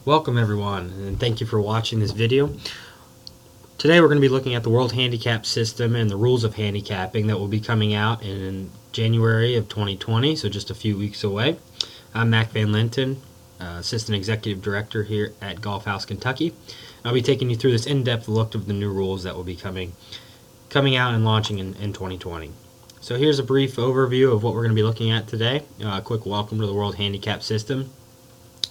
Welcome everyone, and thank you for watching this video. Today we're going to be looking at the World Handicap System and the rules of handicapping that will be coming out in January of 2020, so just a few weeks away. I'm Mack Van Lenten, Assistant Executive Director here at Golf House, Kentucky. I'll be taking you through this in-depth look of the new rules that will be coming out and launching in 2020. So here's a brief overview of what we're going to be looking at today. A quick welcome to the World Handicap System.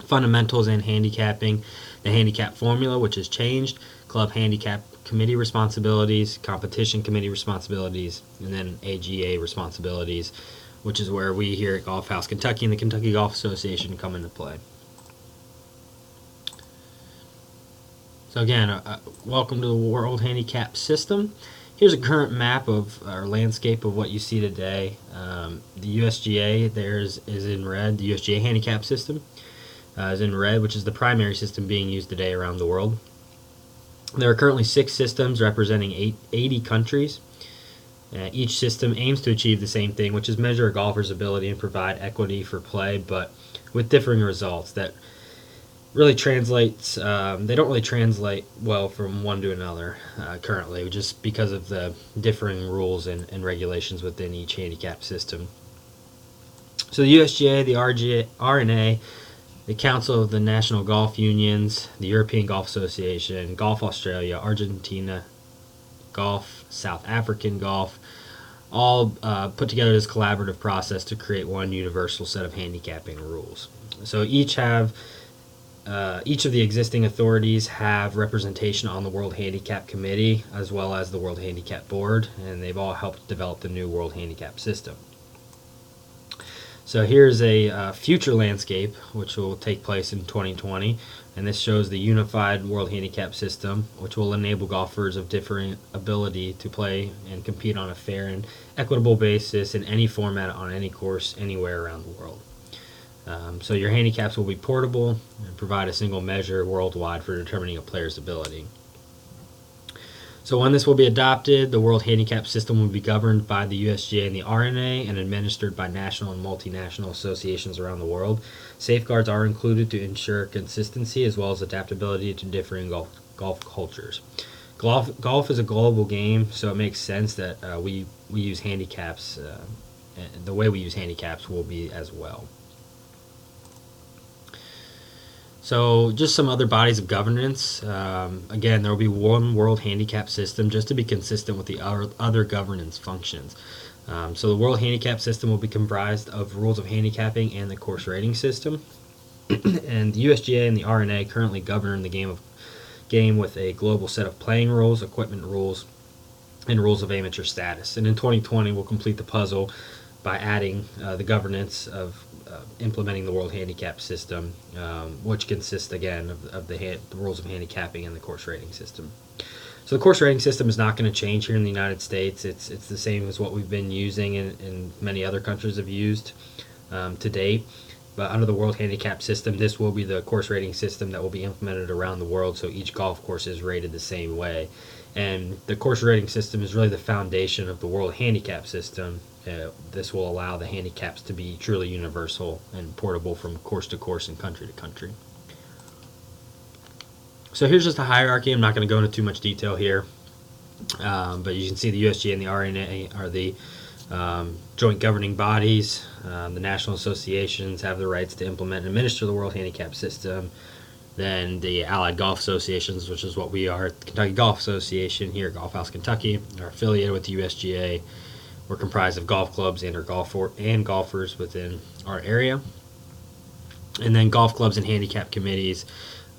Fundamentals in handicapping, the handicap formula, which has changed, club handicap committee responsibilities, competition committee responsibilities, and then AGA responsibilities, which is where we here at Golf House Kentucky and the Kentucky Golf Association come into play. So again, welcome to the World Handicap System. Here's a current map of our landscape of what you see today. The USGA there is in red, the USGA handicap system. Is in red, which is the primary system being used today around the world. There are currently 6 systems representing 80 countries. Each system aims to achieve the same thing, which is measure a golfer's ability and provide equity for play, but with differing results that really translates. They don't really translate well from one to another currently, just because of the differing rules and regulations within each handicap system. So the USGA, the RNA, the Council of the National Golf Unions, the European Golf Association, Golf Australia, Argentina Golf, South African Golf, all put together this collaborative process to create one universal set of handicapping rules. So each of the existing authorities have representation on the World Handicap Committee as well as the World Handicap Board, and they've all helped develop the new World Handicap System. So here's a future landscape which will take place in 2020, and this shows the unified World Handicap System, which will enable golfers of differing ability to play and compete on a fair and equitable basis in any format on any course anywhere around the world. So your handicaps will be portable and provide a single measure worldwide for determining a player's ability. So when this will be adopted, the World Handicap System will be governed by the USGA and the RNA and administered by national and multinational associations around the world. Safeguards are included to ensure consistency as well as adaptability to differing golf cultures. Golf is a global game, so it makes sense that we use handicaps. The way we use handicaps will be as well. So just some other bodies of governance. Again, there will be one World Handicap System just to be consistent with the other governance functions. So the World Handicap System will be comprised of rules of handicapping and the course rating system. And the USGA and the RNA currently govern the game with a global set of playing rules, equipment rules, and rules of amateur status. And in 2020, we'll complete the puzzle by adding the governance of implementing the World Handicap System, which consists again of the rules of handicapping and the course rating system. So the course rating system is not going to change here in the United States. It's the same as what we've been using and many other countries have used to date. But under the World Handicap System, this will be the course rating system that will be implemented around the world, so each golf course is rated the same way. And the course rating system is really the foundation of the World Handicap System. This will allow the handicaps to be truly universal and portable from course to course and country to country. So here's just a hierarchy. I'm not going to go into too much detail here, but you can see the USGA and the RNA are the joint governing bodies. The national associations have the rights to implement and administer the World Handicap System. Then the Allied Golf Associations, which is what we are at the Kentucky Golf Association here at Golf House, Kentucky, are affiliated with the USGA. We're comprised of golf clubs and golfers within our area. And then golf clubs and handicap committees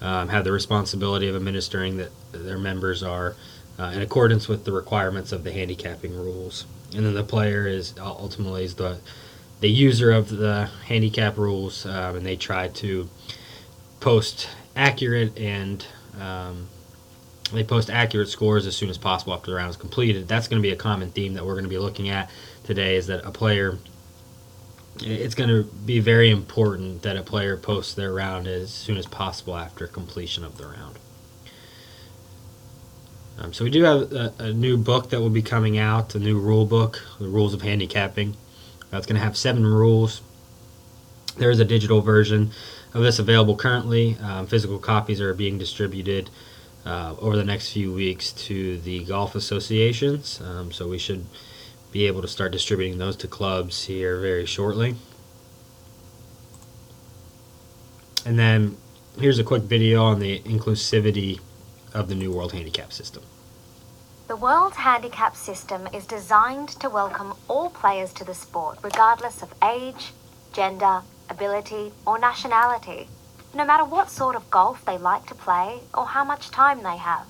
have the responsibility of administering that their members are in accordance with the requirements of the handicapping rules. And then the player is ultimately the user of the handicap rules, and they try to post accurate scores as soon as possible after the round is completed. That's going to be a common theme that we're going to be looking at today, is that it's going to be very important that a player posts their round as soon as possible after completion of the round. So we do have a new book that will be coming out, a new rule book, the Rules of Handicapping. It's going to have 7 rules. There is a digital version of this available currently. Physical copies are being distributed over the next few weeks to the golf associations, so we should be able to start distributing those to clubs here very shortly. And then here's a quick video on the inclusivity of the new World Handicap System. The World Handicap System is designed to welcome all players to the sport, regardless of age, gender, ability, or nationality, no matter what sort of golf they like to play or how much time they have.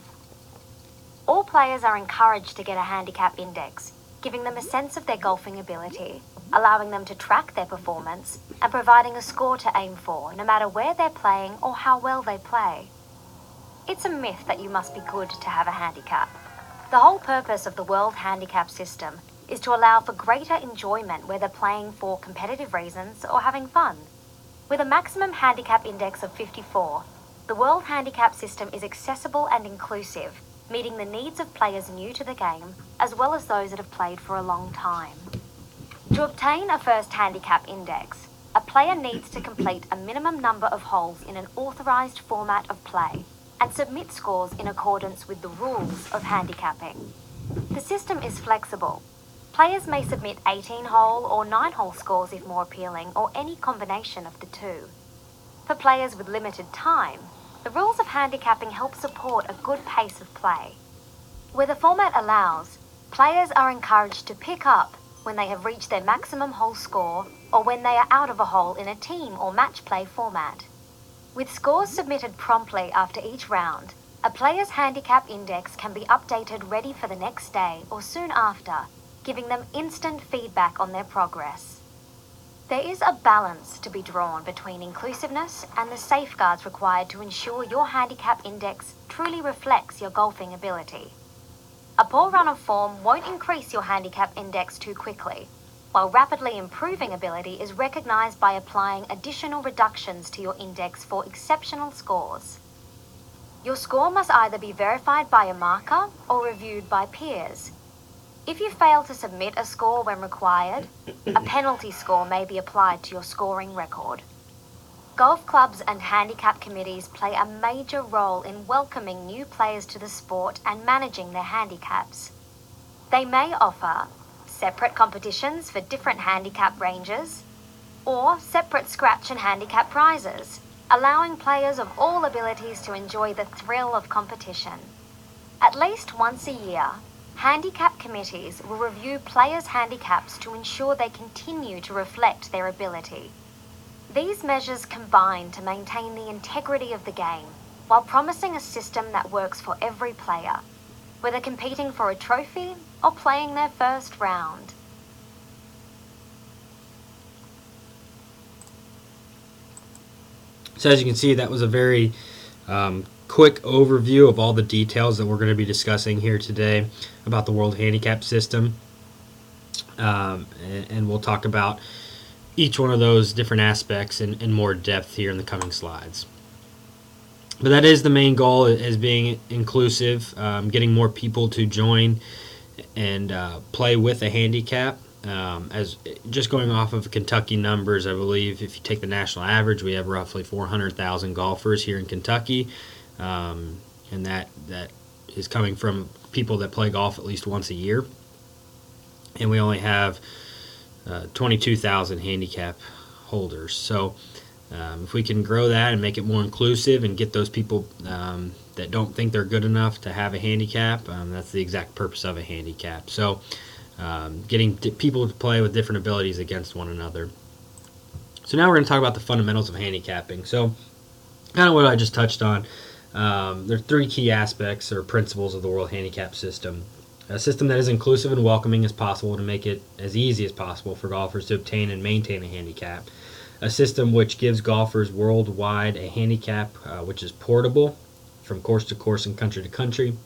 All players are encouraged to get a handicap index, giving them a sense of their golfing ability, allowing them to track their performance, and providing a score to aim for, no matter where they're playing or how well they play. It's a myth that you must be good to have a handicap. The whole purpose of the World Handicap System is to allow for greater enjoyment whether playing for competitive reasons or having fun. With a maximum handicap index of 54, the World Handicap System is accessible and inclusive, meeting the needs of players new to the game, as well as those that have played for a long time. To obtain a first handicap index, a player needs to complete a minimum number of holes in an authorised format of play and submit scores in accordance with the rules of handicapping. The system is flexible. Players may submit 18-hole or 9-hole scores if more appealing, or any combination of the two. For players with limited time, the rules of handicapping help support a good pace of play. Where the format allows, players are encouraged to pick up when they have reached their maximum hole score or when they are out of a hole in a team or match play format. With scores submitted promptly after each round, a player's handicap index can be updated ready for the next day or soon after, giving them instant feedback on their progress. There is a balance to be drawn between inclusiveness and the safeguards required to ensure your handicap index truly reflects your golfing ability. A poor run of form won't increase your handicap index too quickly, while rapidly improving ability is recognised by applying additional reductions to your index for exceptional scores. Your score must either be verified by a marker or reviewed by peers. If you fail to submit a score when required, a penalty score may be applied to your scoring record. Golf clubs and handicap committees play a major role in welcoming new players to the sport and managing their handicaps. They may offer separate competitions for different handicap ranges, or separate scratch and handicap prizes, allowing players of all abilities to enjoy the thrill of competition. At least once a year, handicap committees will review players' handicaps to ensure they continue to reflect their ability. These measures combine to maintain the integrity of the game while promising a system that works for every player, whether competing for a trophy or playing their first round. So as you can see, that was a very quick overview of all the details that we're going to be discussing here today about the World Handicap System. And we'll talk about each one of those different aspects in more depth here in the coming slides. But that is the main goal, is being inclusive, getting more people to join and play with a handicap. As just going off of Kentucky numbers, I believe if you take the national average, we have roughly 400,000 golfers here in Kentucky, and that is coming from people that play golf at least once a year. And we only have 22,000 handicap holders. So if we can grow that and make it more inclusive and get those people that don't think they're good enough to have a handicap, that's the exact purpose of a handicap. So getting people to play with different abilities against one another. So now we're going to talk about the fundamentals of handicapping. So kind of what I just touched on. There are three key aspects or principles of the World Handicap System. A system that is inclusive and welcoming as possible to make it as easy as possible for golfers to obtain and maintain a handicap. A system which gives golfers worldwide a handicap which is portable from course to course and country to country.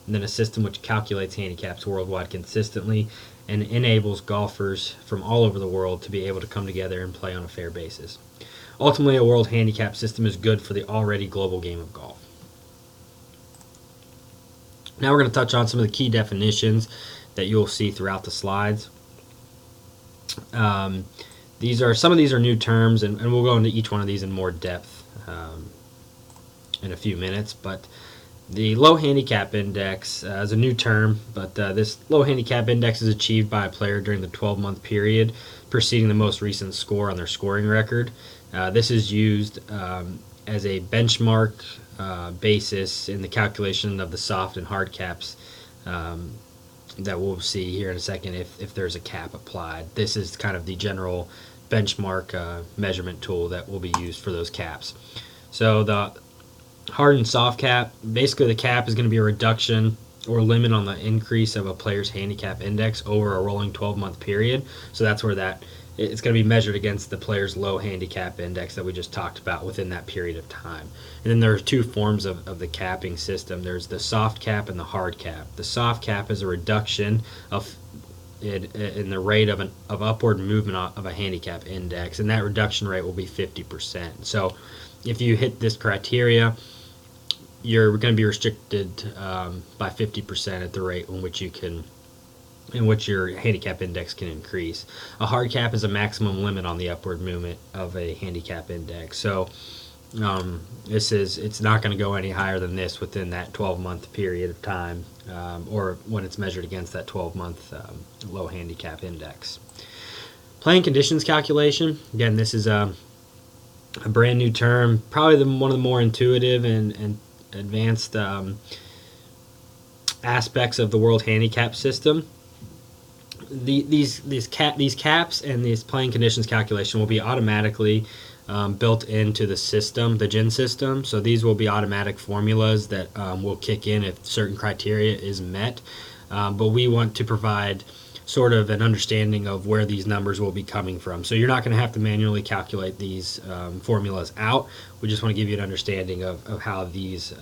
And then a system which calculates handicaps worldwide consistently and enables golfers from all over the world to be able to come together and play on a fair basis. Ultimately, a World Handicap System is good for the already global game of golf. Now we're going to touch on some of the key definitions that you'll see throughout the slides. The Some of these are new terms, and we'll go into each one of these in more depth in a few minutes. But the low handicap index is a new term, but this low handicap index is achieved by a player during the 12-month period preceding the most recent score on their scoring record. This is used as a benchmark basis in the calculation of the soft and hard caps that we'll see here in a second if there's a cap applied. This is kind of the general benchmark measurement tool that will be used for those caps. So the hard and soft cap, basically the cap is going to be a reduction or limit on the increase of a player's handicap index over a rolling 12-month period. So that's where it's going to be measured against the player's low handicap index that we just talked about within that period of time. And then there are two forms of the capping system. There's the soft cap and the hard cap. The soft cap is a reduction in the rate of upward movement of a handicap index, and that reduction rate will be 50%. So if you hit this criteria, you're going to be restricted by 50% at the rate in which your handicap index can increase. A hard cap is a maximum limit on the upward movement of a handicap index. So it's not going to go any higher than this within that 12-month period of time, or when it's measured against that 12-month low handicap index. Playing conditions calculation. Again, this is a brand new term, probably one of the more intuitive and advanced aspects of the World Handicap System. These caps and these playing conditions calculation will be automatically built into the system, the GEN system. So these will be automatic formulas that will kick in if certain criteria is met. But we want to provide sort of an understanding of where these numbers will be coming from. So you're not going to have to manually calculate these formulas out. We just want to give you an understanding of how these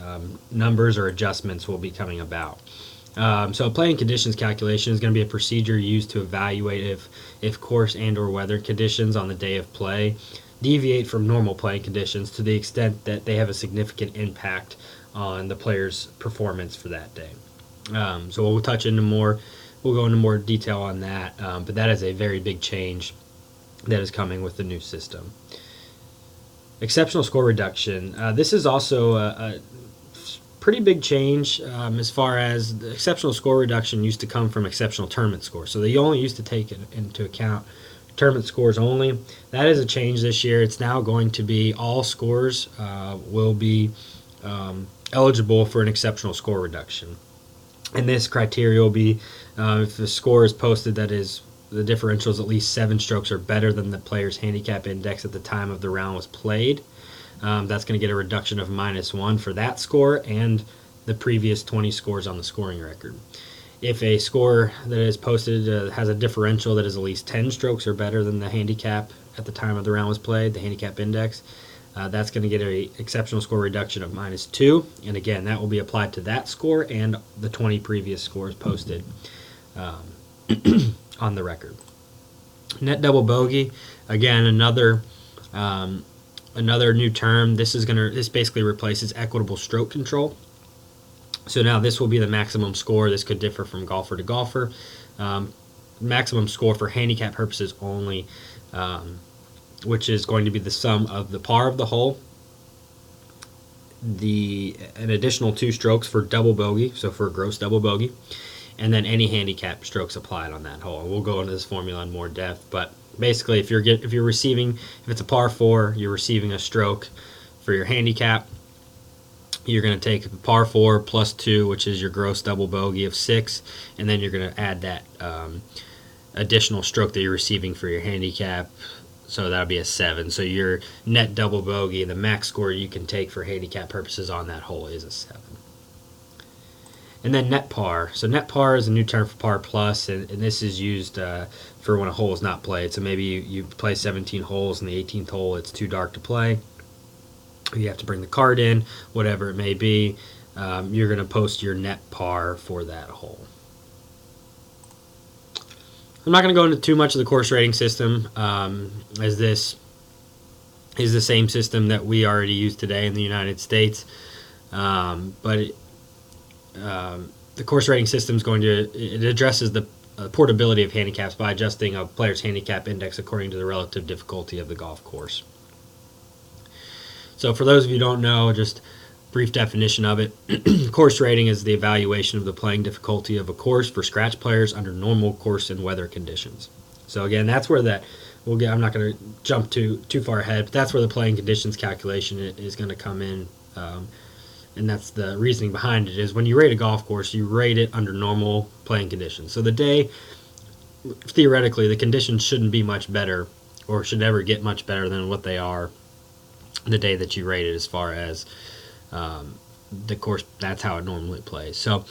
numbers or adjustments will be coming about. So a playing conditions calculation is going to be a procedure used to evaluate if course and or weather conditions on the day of play deviate from normal playing conditions to the extent that they have a significant impact on the player's performance for that day. So we'll go into more detail on that, but that is a very big change that is coming with the new system. Exceptional score reduction. This is also a pretty big change as far as the exceptional score reduction used to come from exceptional tournament scores. So they only used to take into account tournament scores only. That is a change this year. It's now going to be all scores will be eligible for an exceptional score reduction. And this criteria will be if the score is posted that is the differential is at least 7 strokes or better than the player's handicap index at the time of the round was played. That's going to get a reduction of -1 for that score and the previous 20 scores on the scoring record. If a score that is posted has a differential that is at least 10 strokes or better than the handicap at the time of the round was played, the handicap index, that's going to get an exceptional score reduction of -2. And again, that will be applied to that score and the 20 previous scores posted on the record. Net double bogey, again, another new term. This basically replaces equitable stroke control. So now this will be the maximum score. This could differ from golfer to golfer. Maximum score for handicap purposes only, which is going to be the sum of the par of the hole, an additional 2 strokes for double bogey, so for a gross double bogey, and then any handicap strokes applied on that hole. We'll go into this formula in more depth, but basically if it's a par 4, you're receiving a stroke for your handicap. You're going to take par 4 plus 2, which is your gross double bogey of 6, and then you're going to add that additional stroke that you're receiving for your handicap. So that'll be a 7. So your net double bogey, the max score you can take for handicap purposes on that hole is a 7. And then net par. So net par is a new term for par plus, and this is used for when a hole is not played. So maybe you play 17 holes, and the 18th hole it's too dark to play. You have to bring the card in, whatever it may be. You're going to post your net par for that hole. I'm not going to go into too much of the course rating system, as this is the same system that we already use today in the United States. But the course rating system is it addresses the portability of handicaps by adjusting a player's handicap index according to the relative difficulty of the golf course. So for those of you who don't know, just brief definition of it. Course rating is the evaluation of the playing difficulty of a course for scratch players under normal course and weather conditions. So again, that's where that I'm not going to jump too far ahead, but that's where the playing conditions calculation is going to come in. And that's the reasoning behind it, is when you rate a golf course, you rate it under normal playing conditions. So the day, theoretically, the conditions shouldn't be much better, or should never get much better than what they are the day that you rate it, as far as the course. That's how it normally plays. So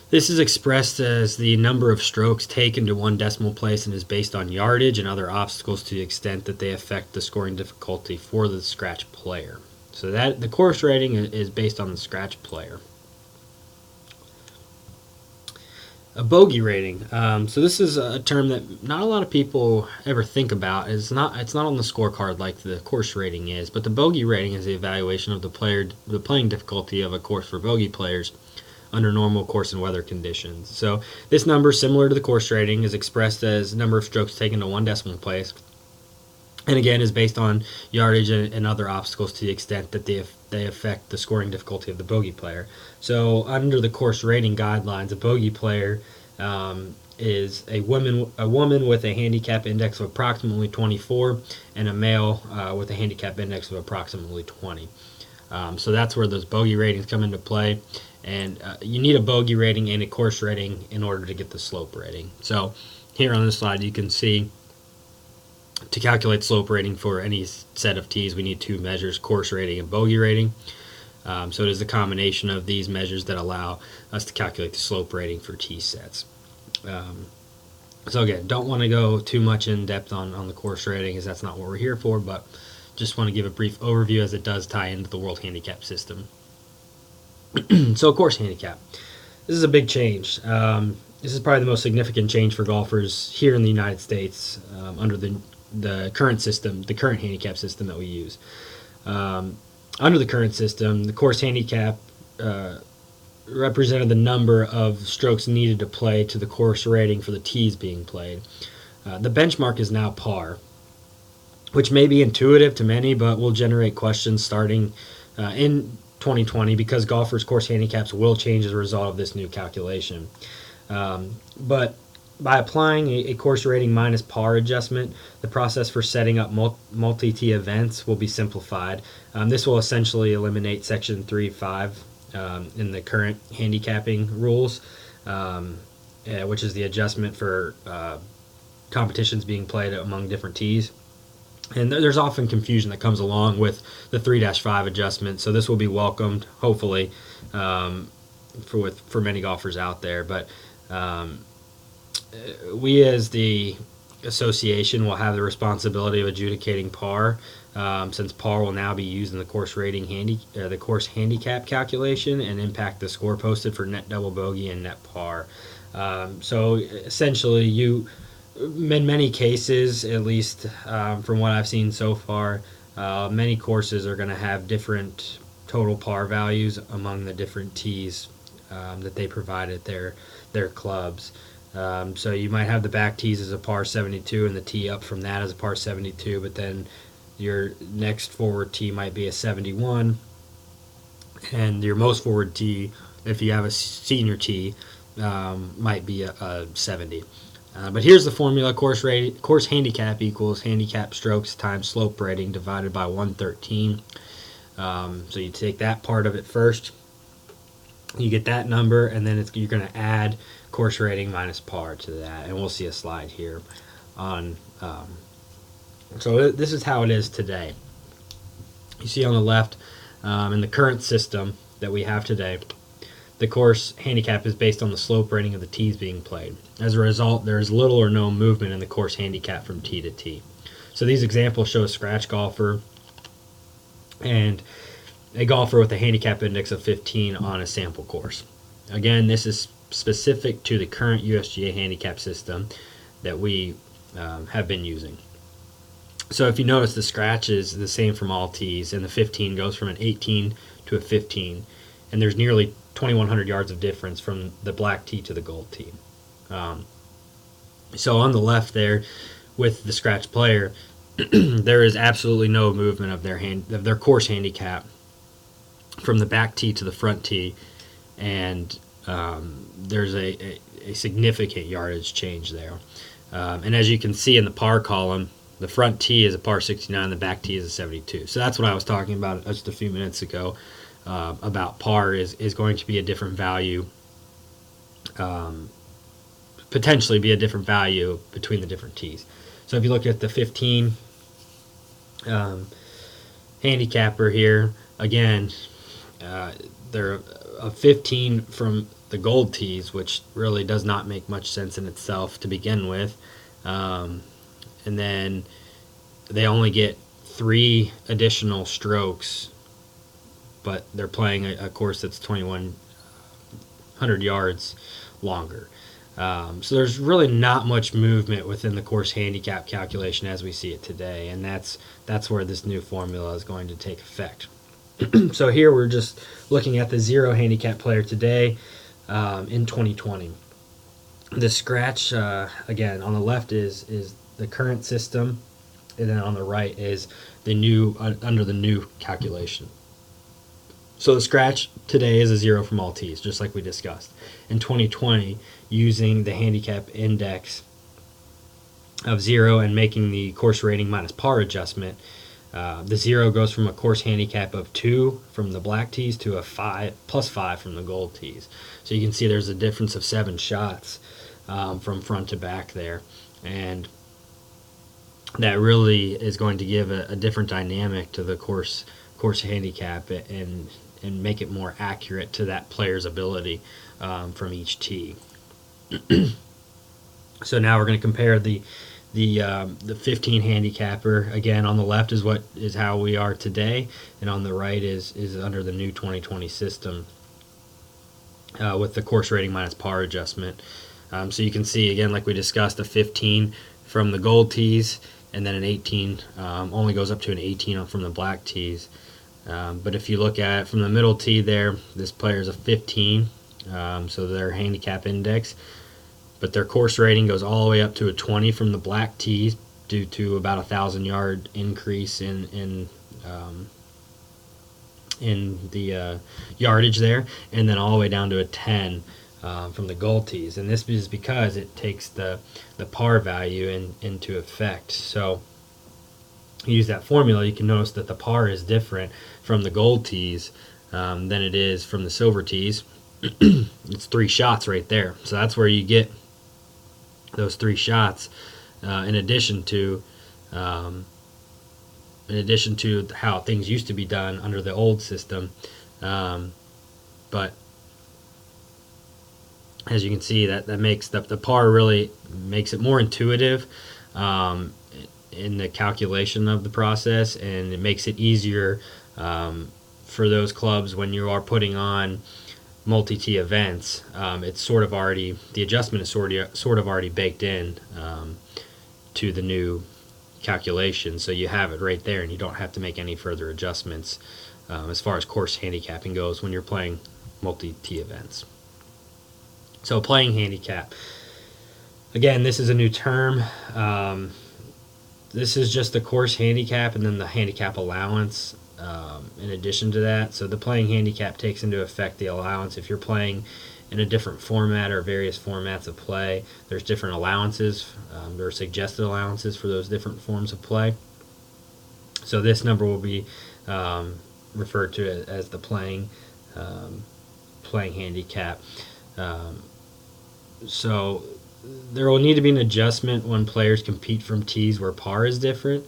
this is expressed as the number of strokes taken to one decimal place and is based on yardage and other obstacles to the extent that they affect the scoring difficulty for the scratch player. So that the course rating is based on the scratch player. A bogey rating. So this is a term that not a lot of people ever think about. It's not on the scorecard like the course rating is, but the bogey rating is the evaluation of the playing difficulty of a course for bogey players under normal course and weather conditions. So this number, similar to the course rating, is expressed as number of strokes taken to one decimal place, and again is based on yardage and other obstacles to the extent that they affect the scoring difficulty of the bogey player. So under the course rating guidelines, a bogey player is a woman with a handicap index of approximately 24 and a male with a handicap index of approximately 20. So that's where those bogey ratings come into play. And you need a bogey rating and a course rating in order to get the slope rating. So here on this slide you can see, to calculate slope rating for any set of tees, we need two measures, course rating and bogey rating. So it is a combination of these measures that allow us to calculate the slope rating for tee sets. So again, don't want to go too much in depth on the course rating, as that's not what we're here for, but just want to give a brief overview as it does tie into the World Handicap System. So course handicap. This is a big change. This is probably the most significant change for golfers here in the United States under the current system, the current handicap system that we use. Under the current system, the course handicap represented the number of strokes needed to play to the course rating for the tees being played. The benchmark is now par, which may be intuitive to many, but will generate questions starting in 2020 because golfers' course handicaps will change as a result of this new calculation. But by applying a course rating minus par adjustment, the process for setting up multi-tee events will be simplified. This will essentially eliminate Section 3.5 in the current handicapping rules, which is the adjustment for competitions being played among different tees. And there's often confusion that comes along with the 3-5 adjustment, so this will be welcomed, hopefully, for many golfers out there. But we as the association will have the responsibility of adjudicating par, since par will now be used in the course rating the course handicap calculation and impact the score posted for net double bogey and net par. So essentially, in many cases, at least from what I've seen so far, many courses are going to have different total par values among the different tees that they provide at their clubs. So you might have the back tees as a par 72 and the tee up from that as a par 72, but then your next forward tee might be a 71, and your most forward tee, if you have a senior tee, might be a 70. But here's the formula: course handicap equals handicap strokes times slope rating divided by 113. So you take that part of it first, you get that number, and then you're going to add course rating minus par to that, and we'll see a slide here on. So this is how it is today. You see on the left, in the current system that we have today, the course handicap is based on the slope rating of the tees being played. As a result, there is little or no movement in the course handicap from tee to tee. So these examples show a scratch golfer and a golfer with a handicap index of 15 on a sample course. Again, this is specific to the current USGA handicap system that we have been using. So if you notice, the scratch is the same from all tees, and the 15 goes from an 18 to a 15, and there's nearly 2,100 yards of difference from the black tee to the gold tee. So on the left there, with the scratch player, there is absolutely no movement of their course handicap from the back tee to the front tee, and there's a significant yardage change there. And as you can see in the par column, the front tee is a par 69, the back tee is a 72. So that's what I was talking about just a few minutes ago, about par is going to be a different value, potentially be a different value between the different tees. So if you look at the 15 handicapper here, again, they're a 15 from the gold tees, which really does not make much sense in itself to begin with. And then they only get 3 additional strokes, but they're playing a course that's 2,100 yards longer. So there's really not much movement within the course handicap calculation as we see it today, and that's where this new formula is going to take effect. So here we're just looking at the 0 handicap player today, in 2020. The scratch, again, on the left is the current system, and then on the right is the new under the new calculation. So the scratch today is a 0 from all tees, just like we discussed. In 2020, using the handicap index of 0 and making the course rating minus par adjustment, the 0 goes from a course handicap of 2 from the black tees to a 5 plus 5 from the gold tees. So you can see there's a difference of 7 shots from front to back there, and that really is going to give a different dynamic to the course handicap and make it more accurate to that player's ability from each tee. So now we're going to compare the 15 handicapper. Again, on the left is how we are today, and on the right is under the new 2020 system with the course rating minus par adjustment. So you can see, again, like we discussed, a 15 from the gold tees, and then an 18 only goes up to an 18 from the black tees. But if you look at it from the middle tee there, this player is a 15, so their handicap index, but their course rating goes all the way up to a 20 from the black tees due to about 1,000-yard increase in the yardage there, and then all the way down to a 10 from the gold tees. And this is because it takes the par value into effect. So you use that formula, you can notice that the par is different from the gold tees than it is from the silver tees. It's 3 shots right there. So that's where you get those 3 shots, in addition to how things used to be done under the old system. But as you can see, that makes the par really makes it more intuitive in the calculation of the process, and it makes it easier for those clubs when you are putting on multi-tee events. It's sort of already, the adjustment is sort of already baked in to the new calculation, so you have it right there, and you don't have to make any further adjustments as far as course handicapping goes when you're playing multi-tee events. So playing handicap, again, this is a new term. This is just the course handicap and then the handicap allowance in addition to that. So the playing handicap takes into effect the allowance. If you're playing in a different format or various formats of play, there's different allowances. There are suggested allowances for those different forms of play. So this number will be referred to as the playing handicap. So there will need to be an adjustment when players compete from tees where par is different,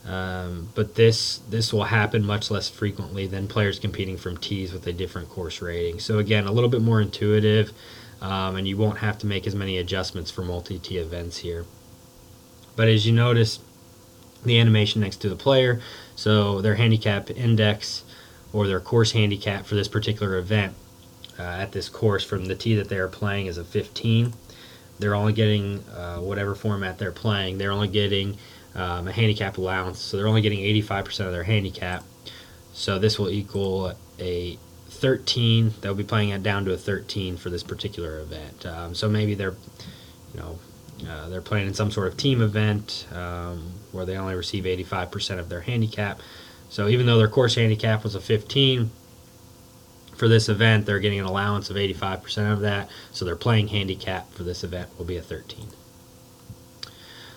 but this will happen much less frequently than players competing from tees with a different course rating. So again, a little bit more intuitive, and you won't have to make as many adjustments for multi-tee events here. But as you notice, the animation next to the player, so their handicap index or their course handicap for this particular event at this course from the tee that they are playing is a 15. They're only getting whatever format they're playing. They're only getting a handicap allowance, so they're only getting 85% of their handicap. So this will equal a 13. They'll be playing it down to a 13 for this particular event. So maybe they're, they're playing in some sort of team event where they only receive 85% of their handicap. So even though their course handicap was a 15, for this event they're getting an allowance of 85% of that, so their playing handicap for this event will be a 13.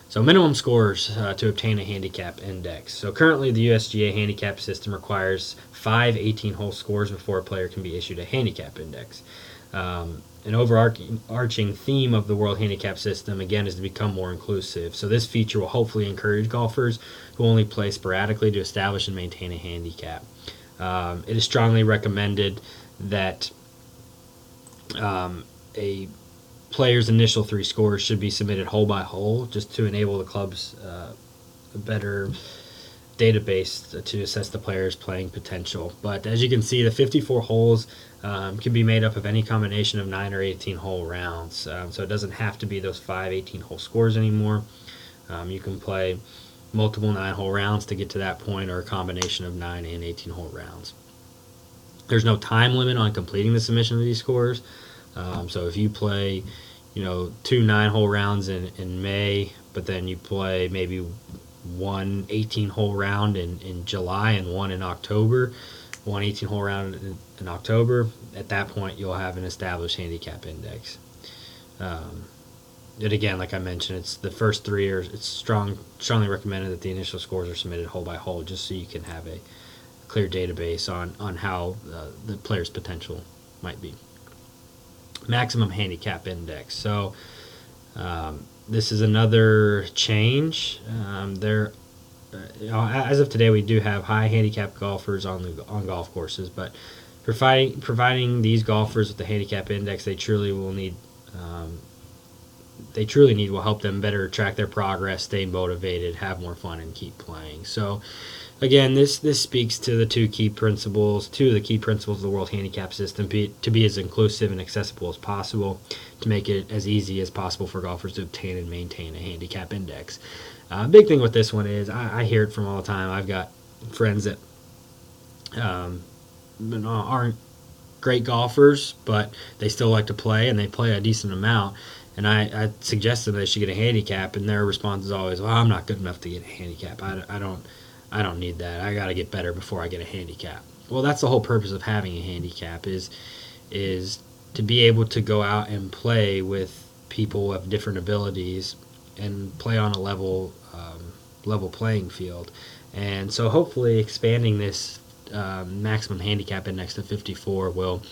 So minimum scores to obtain a handicap index. So currently the USGA handicap system requires 5 18-hole scores before a player can be issued a handicap index. An overarching theme of the World Handicap System, again, is to become more inclusive. So this feature will hopefully encourage golfers who only play sporadically to establish and maintain a handicap. It is strongly recommended that a player's initial 3 scores should be submitted hole by hole, just to enable the clubs a better database to assess the player's playing potential. But as you can see, the 54 holes can be made up of any combination of 9 or 18 hole rounds. So it doesn't have to be those 5 18-hole scores anymore. You can play multiple 9-hole rounds to get to that point, or a combination of 9 and 18-hole rounds. There's no time limit on completing the submission of these scores. So if you play, 2 9-hole rounds in May, but then you play maybe one 18-hole round in July and one in October, one 18-hole round in October, at that point you'll have an established handicap index. And again, like I mentioned, it's the first 3 years. It's strongly recommended that the initial scores are submitted hole by hole, just so you can have a clear database on how the player's potential might be. Maximum handicap index. So this is another change. As of today, we do have high handicap golfers on golf courses, but providing these golfers with the handicap index they truly need will help them better track their progress, stay motivated, have more fun, and keep playing. So again, this speaks to the two of the key principles of the World Handicap System, to be as inclusive and accessible as possible, to make it as easy as possible for golfers to obtain and maintain a handicap index. Big thing with this one is I hear it from all the time. I've got friends that aren't great golfers, but they still like to play, and they play a decent amount. And I suggest them they should get a handicap, and their response is always, "Well, I'm not good enough to get a handicap. I don't need that. I got to get better before I get a handicap." Well, that's the whole purpose of having a handicap is to be able to go out and play with people of different abilities and play on a level playing field. And so hopefully expanding this maximum handicap index to 54 will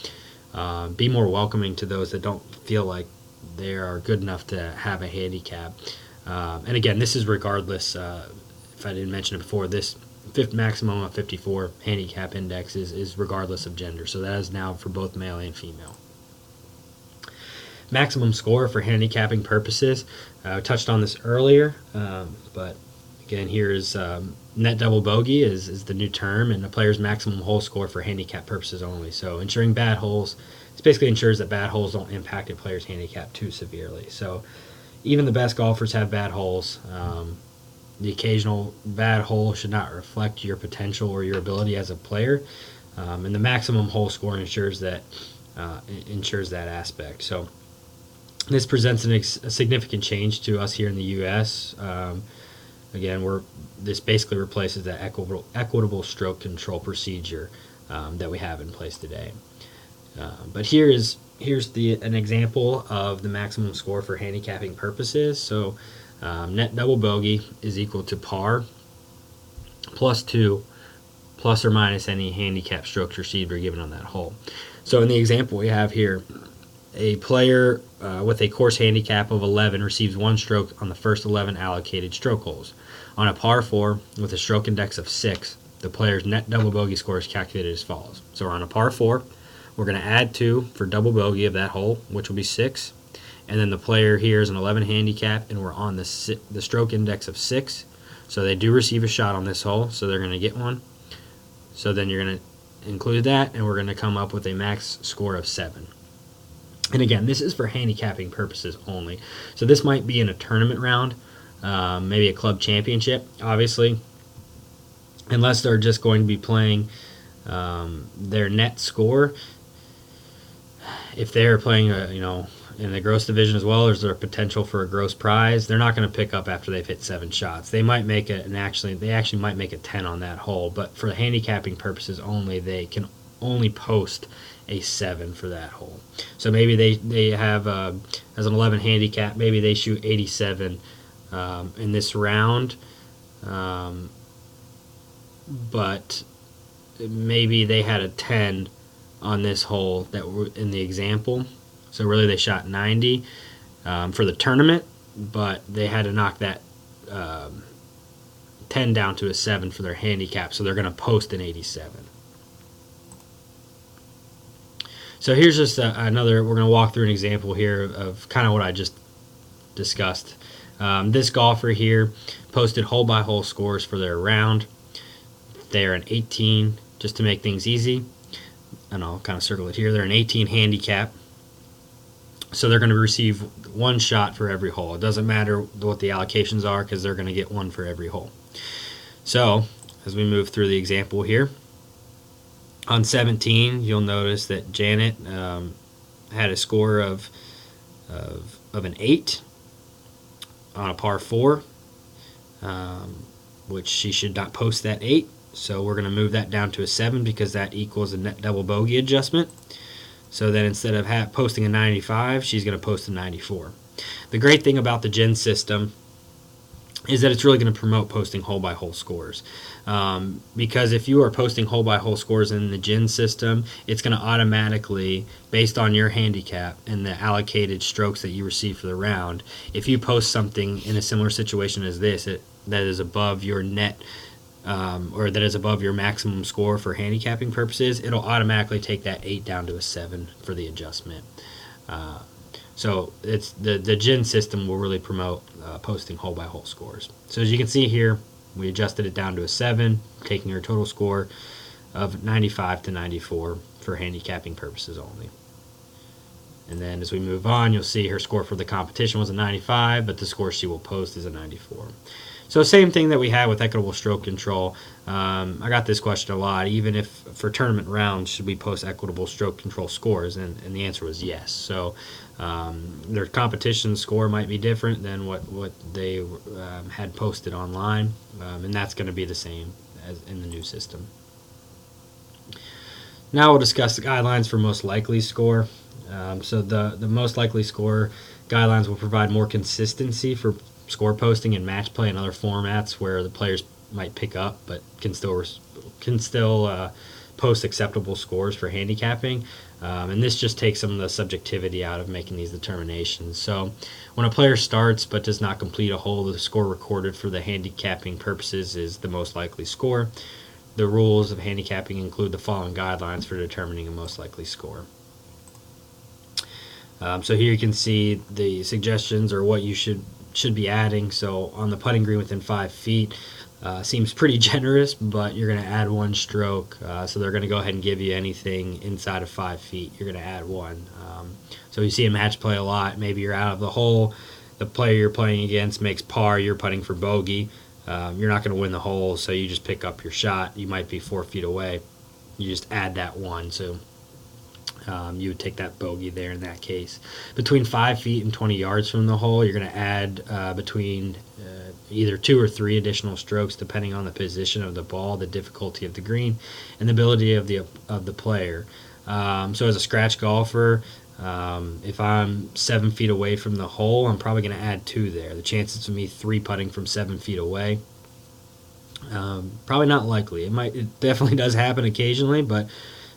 be more welcoming to those that don't feel like they are good enough to have a handicap. And again, this is regardless, if I didn't mention it before, this maximum of 54 handicap index is regardless of gender. So that is now for both male and female. Maximum score for handicapping purposes. I touched on this earlier, but again, here is net double bogey is the new term, and the player's maximum hole score for handicap purposes only. So ensuring bad holes, this basically ensures that bad holes don't impact a player's handicap too severely. So even the best golfers have bad holes. The occasional bad hole should not reflect your potential or your ability as a player, and the maximum hole score ensures that aspect. So this presents a significant change to us here in the U.S. Again, this basically replaces the equitable stroke control procedure that we have in place today. But here's an example of the maximum score for handicapping purposes. So net double bogey is equal to par plus 2 plus or minus any handicap strokes received or given on that hole. So in the example we have here, a player with a course handicap of 11 receives 1 stroke on the first 11 allocated stroke holes. On a par 4 with a stroke index of 6, the player's net double bogey score is calculated as follows. So we're on a par 4. We're going to add 2 for double bogey of that hole, which will be 6. And then the player here is an 11 handicap, and we're on the stroke index of 6. So they do receive a shot on this hole, so they're going to get one. So then you're going to include that, and we're going to come up with a max score of 7. And again, this is for handicapping purposes only. So this might be in a tournament round, maybe a club championship, obviously. Unless they're just going to be playing their net score. If they're playing in the gross division as well, is there a potential for a gross prize? They're not going to pick up after they've hit 7 shots. They might make it, and they actually might make a 10 on that hole, but for the handicapping purposes only, they can only post a 7 for that hole. So maybe they have as an 11 handicap, maybe they shoot 87 in this round, but maybe they had a 10 on this hole that were in the example. So really they shot 90 for the tournament, but they had to knock that 10 down to a 7 for their handicap, so they're going to post an 87. So here's just another, we're going to walk through an example here of kind of what I just discussed. This golfer here posted hole-by-hole scores for their round. They're an 18, just to make things easy, and I'll kind of circle it here. They're an 18 handicap, so they're going to receive 1 shot for every hole. It doesn't matter what the allocations are because they're going to get 1 for every hole. So as we move through the example here, on 17, you'll notice that Janet had a score of an 8 on a par 4, which she should not post that 8. So we're going to move that down to a 7 because that equals a net double bogey adjustment. So then instead of posting a 95, she's going to post a 94. The great thing about the GEN system is that it's really going to promote posting hole-by-hole scores. Because if you are posting hole-by-hole scores in the GEN system, it's going to automatically, based on your handicap and the allocated strokes that you receive for the round, if you post something in a similar situation as this that is above your net or that is above your maximum score for handicapping purposes, it'll automatically take that 8 down to a 7 for the adjustment. So it's the GEN system will really promote posting hole-by-hole scores. So as you can see here, we adjusted it down to a 7, taking her total score of 95 to 94 for handicapping purposes only. And then as we move on, you'll see her score for the competition was a 95, but the score she will post is a 94. So same thing that we had with equitable stroke control. I got this question a lot, even if for tournament rounds, should we post equitable stroke control scores? And the answer was yes. So their competition score might be different than what they had posted online, and that's going to be the same as in the new system. Now we'll discuss the guidelines for most likely score. So the most likely score guidelines will provide more consistency for score posting and match play and other formats where the players might pick up but can still post acceptable scores for handicapping. And this just takes some of the subjectivity out of making these determinations. So when a player starts but does not complete a hole, the score recorded for the handicapping purposes is the most likely score. The rules of handicapping include the following guidelines for determining a most likely score. So here you can see the suggestions or what you should be adding. So on the putting green within 5 feet, seems pretty generous, but you're going to add 1 stroke. So they're going to go ahead and give you anything inside of 5 feet. You're going to add 1. So you see a match play a lot. Maybe you're out of the hole. The player you're playing against makes par. You're putting for bogey. You're not going to win the hole, so you just pick up your shot. You might be 4 feet away. You just add that 1. So you would take that bogey there in that case. Between 5 feet and 20 yards from the hole, you're going to add between either 2 or 3 additional strokes depending on the position of the ball, the difficulty of the green, and the ability of the player. So as a scratch golfer, if I'm 7 feet away from the hole, I'm probably going to add 2 there. The chances of me 3-putting from 7 feet away, probably not likely. It definitely does happen occasionally, but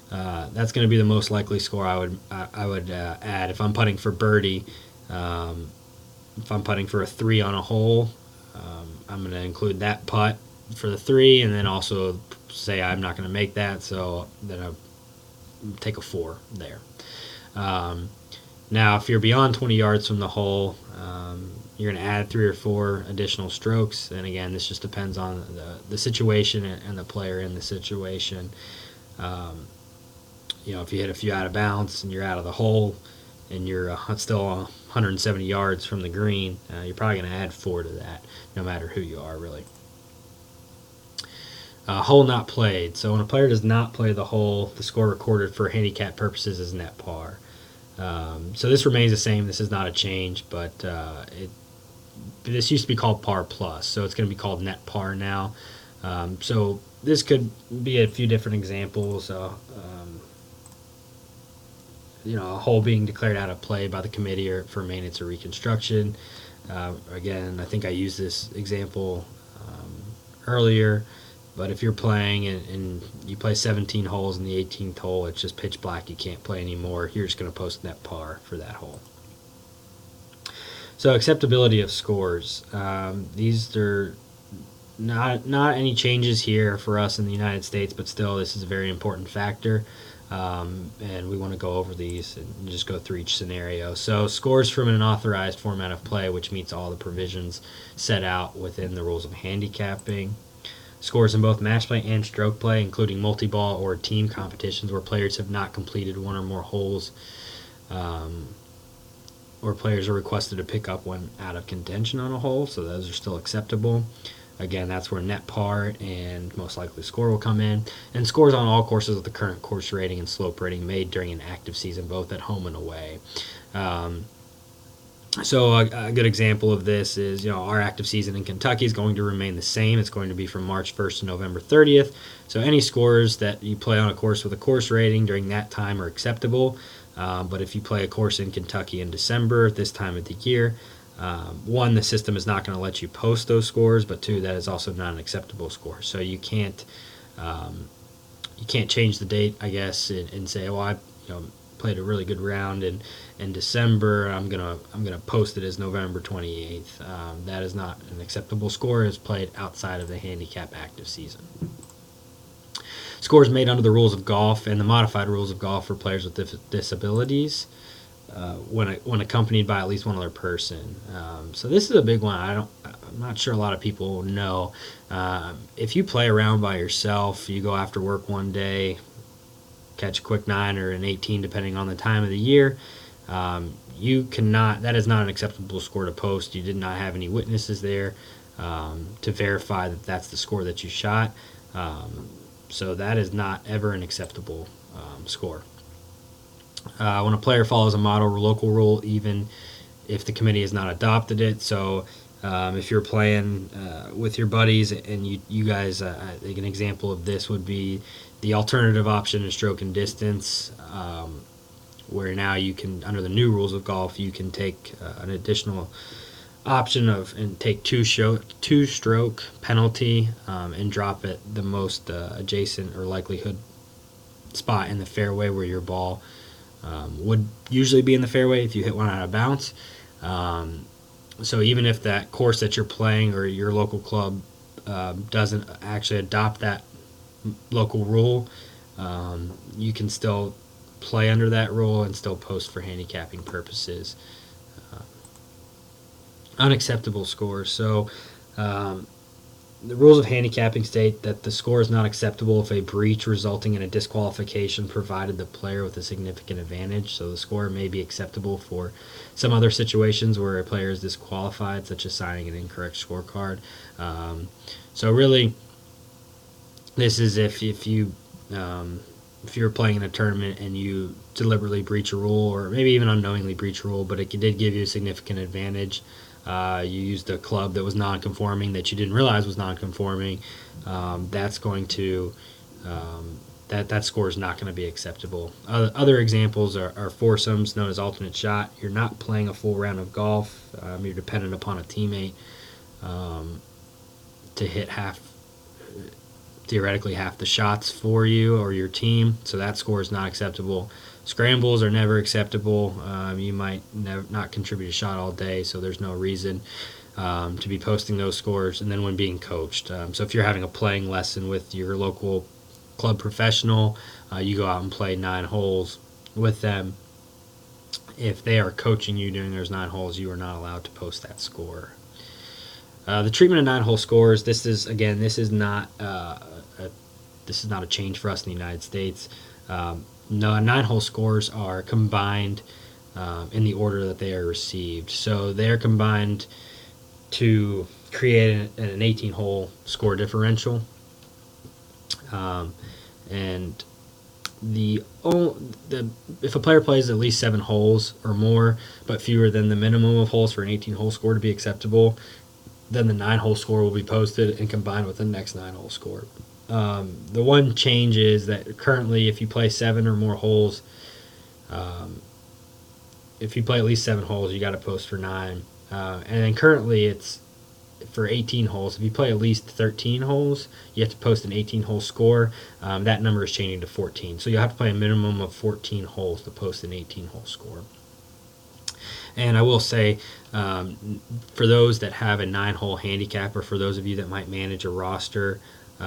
that's going to be the most likely score I would add if I'm putting for birdie. If I'm putting for a 3 on a hole, I'm going to include that putt for the 3, and then also say I'm not going to make that, so then I'll take a 4 there. Now, if you're beyond 20 yards from the hole, you're going to add 3 or 4 additional strokes, and again, this just depends on the situation and the player in the situation. If you hit a few out of bounds and you're out of the hole and you're still 170 yards from the green, you're probably going to add 4 to that, no matter who you are, really. Hole not played. So when a player does not play the hole, the score recorded for handicap purposes is net par. So this remains the same. This is not a change, but this used to be called par plus, so it's going to be called net par now. So this could be a few different examples. A hole being declared out of play by the committee or for maintenance or reconstruction. Again, I think I used this example earlier, but if you're playing and you play 17 holes in the 18th hole, it's just pitch black, you can't play anymore, you're just going to post net par for that hole. So acceptability of scores. These are not any changes here for us in the United States, but still this is a very important factor. And we want to go over these and just go through each scenario. So scores from an authorized format of play, which meets all the provisions set out within the rules of handicapping. Scores in both match play and stroke play, including multi-ball or team competitions where players have not completed one or more holes, or players are requested to pick up one out of contention on a hole, so those are still acceptable. Again, that's where net par and most likely score will come in. And scores on all courses with the current course rating and slope rating made during an active season, both at home and away. So a good example of this is, our active season in Kentucky is going to remain the same. It's going to be from March 1st to November 30th. So any scores that you play on a course with a course rating during that time are acceptable. But if you play a course in Kentucky in December, this time of the year, one, the system is not going to let you post those scores, but two, that is also not an acceptable score. So you can't change the date, I guess, and say, well, I played a really good round in December. I'm gonna post it as November 28th. That is not an acceptable score. It's played outside of the handicap active season. Scores made under the rules of golf and the modified rules of golf for players with disabilities. When accompanied by at least one other person. So this is a big one. I'm not sure a lot of people know. If you play around by yourself, you go after work one day, catch a quick 9 or an 18 depending on the time of the year, you cannot. That is not an acceptable score to post. You did not have any witnesses there to verify that that's the score that you shot. So that is not ever an acceptable score. When a player follows a model or local rule, even if the committee has not adopted it. So if you're playing with your buddies and you guys, I think an example of this would be the alternative option in stroke and distance, where now you can, under the new rules of golf, you can take an additional option and take two-stroke penalty and drop it the most adjacent or likelihood spot in the fairway where your ball would usually be in the fairway if you hit one out of bounds. So even if that course that you're playing or your local club doesn't actually adopt that local rule, you can still play under that rule and still post for handicapping purposes. Unacceptable scores. So the rules of handicapping state that the score is not acceptable if a breach resulting in a disqualification provided the player with a significant advantage. So the score may be acceptable for some other situations where a player is disqualified, such as signing an incorrect scorecard. So really, this is if you're playing in a tournament and you deliberately breach a rule, or maybe even unknowingly breach a rule, but it did give you a significant advantage. You used a club that was non-conforming that you didn't realize was non-conforming. That's going to that score is not going to be acceptable. Other examples are foursomes, known as alternate shot. You're not playing a full round of golf. You're dependent upon a teammate to hit theoretically half the shots for you or your team. So that score is not acceptable. Scrambles are never acceptable. You might not contribute a shot all day, so there's no reason to be posting those scores. And then when being coached, so if you're having a playing lesson with your local club professional, you go out and play 9 holes with them. If they are coaching you during those 9 holes, you are not allowed to post that score. The treatment of 9-hole scores. This is not a change for us in the United States. No, 9-hole scores are combined in the order that they are received. So they are combined to create an 18-hole score differential. And if a player plays at least 7 holes or more, but fewer than the minimum of holes for an 18-hole score to be acceptable, then the 9-hole score will be posted and combined with the next 9-hole score. The one change is that currently, if you play 7 or more holes, if you play at least 7 holes, you got to post for 9. And then currently, it's for 18 holes. If you play at least 13 holes, you have to post an 18-hole score. That number is changing to 14. So you'll have to play a minimum of 14 holes to post an 18-hole score. And I will say, for those that have a 9-hole handicap, or for those of you that might manage a roster in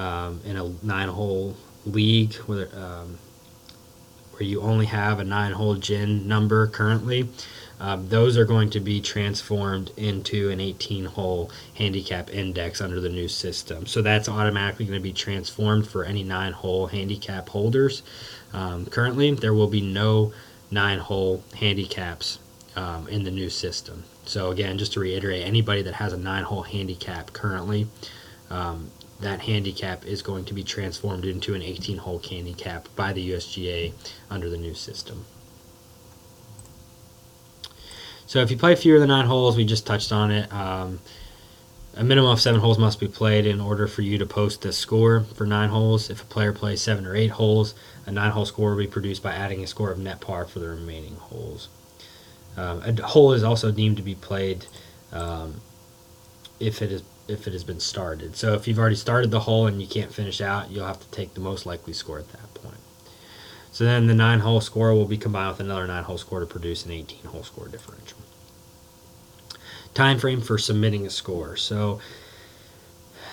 a 9-hole league where you only have a 9-hole GIN number currently, those are going to be transformed into an 18-hole handicap index under the new system. So that's automatically going to be transformed for any 9-hole handicap holders. Currently, there will be no 9-hole handicaps in the new system. So again, just to reiterate, anybody that has a 9-hole handicap currently, that handicap is going to be transformed into an 18-hole handicap by the USGA under the new system. So if you play fewer than 9 holes, we just touched on it. A minimum of 7 holes must be played in order for you to post a score for 9 holes. If a player plays 7 or 8 holes, a 9-hole score will be produced by adding a score of net par for the remaining holes. A hole is also deemed to be played if it has been started. So if you've already started the hole and you can't finish out, you'll have to take the most likely score at that point. So then the 9-hole score will be combined with another 9-hole score to produce an 18-hole score differential. Time frame for submitting a score. So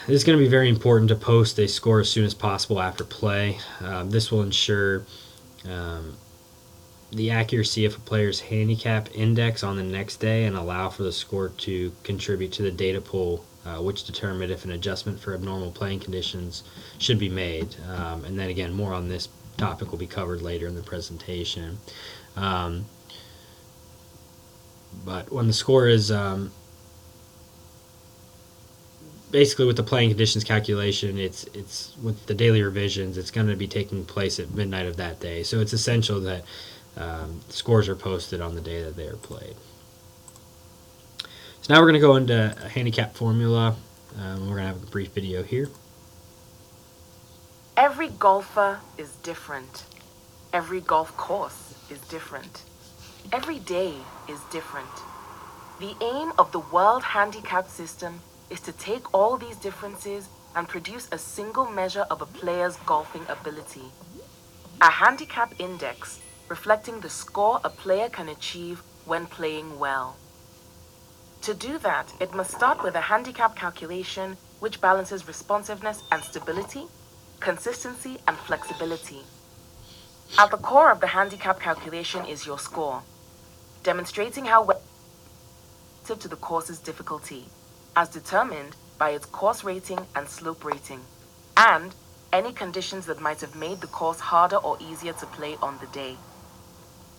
this is going to be very important to post a score as soon as possible after play. This will ensure the accuracy of a player's handicap index on the next day and allow for the score to contribute to the data pool, which determine if an adjustment for abnormal playing conditions should be made. And then again, more on this topic will be covered later in the presentation. But when the score is basically with the playing conditions calculation, it's with the daily revisions, it's going to be taking place at midnight of that day. So it's essential that scores are posted on the day that they are played. So now we're going to go into a handicap formula. We're going to have a brief video here. Every golfer is different. Every golf course is different. Every day is different. The aim of the World Handicap System is to take all these differences and produce a single measure of a player's golfing ability. A handicap index reflecting the score a player can achieve when playing well. To do that, it must start with a handicap calculation which balances responsiveness and stability, consistency and flexibility. At the core of the handicap calculation is your score, demonstrating how well to the course's difficulty, as determined by its course rating and slope rating, and any conditions that might have made the course harder or easier to play on the day.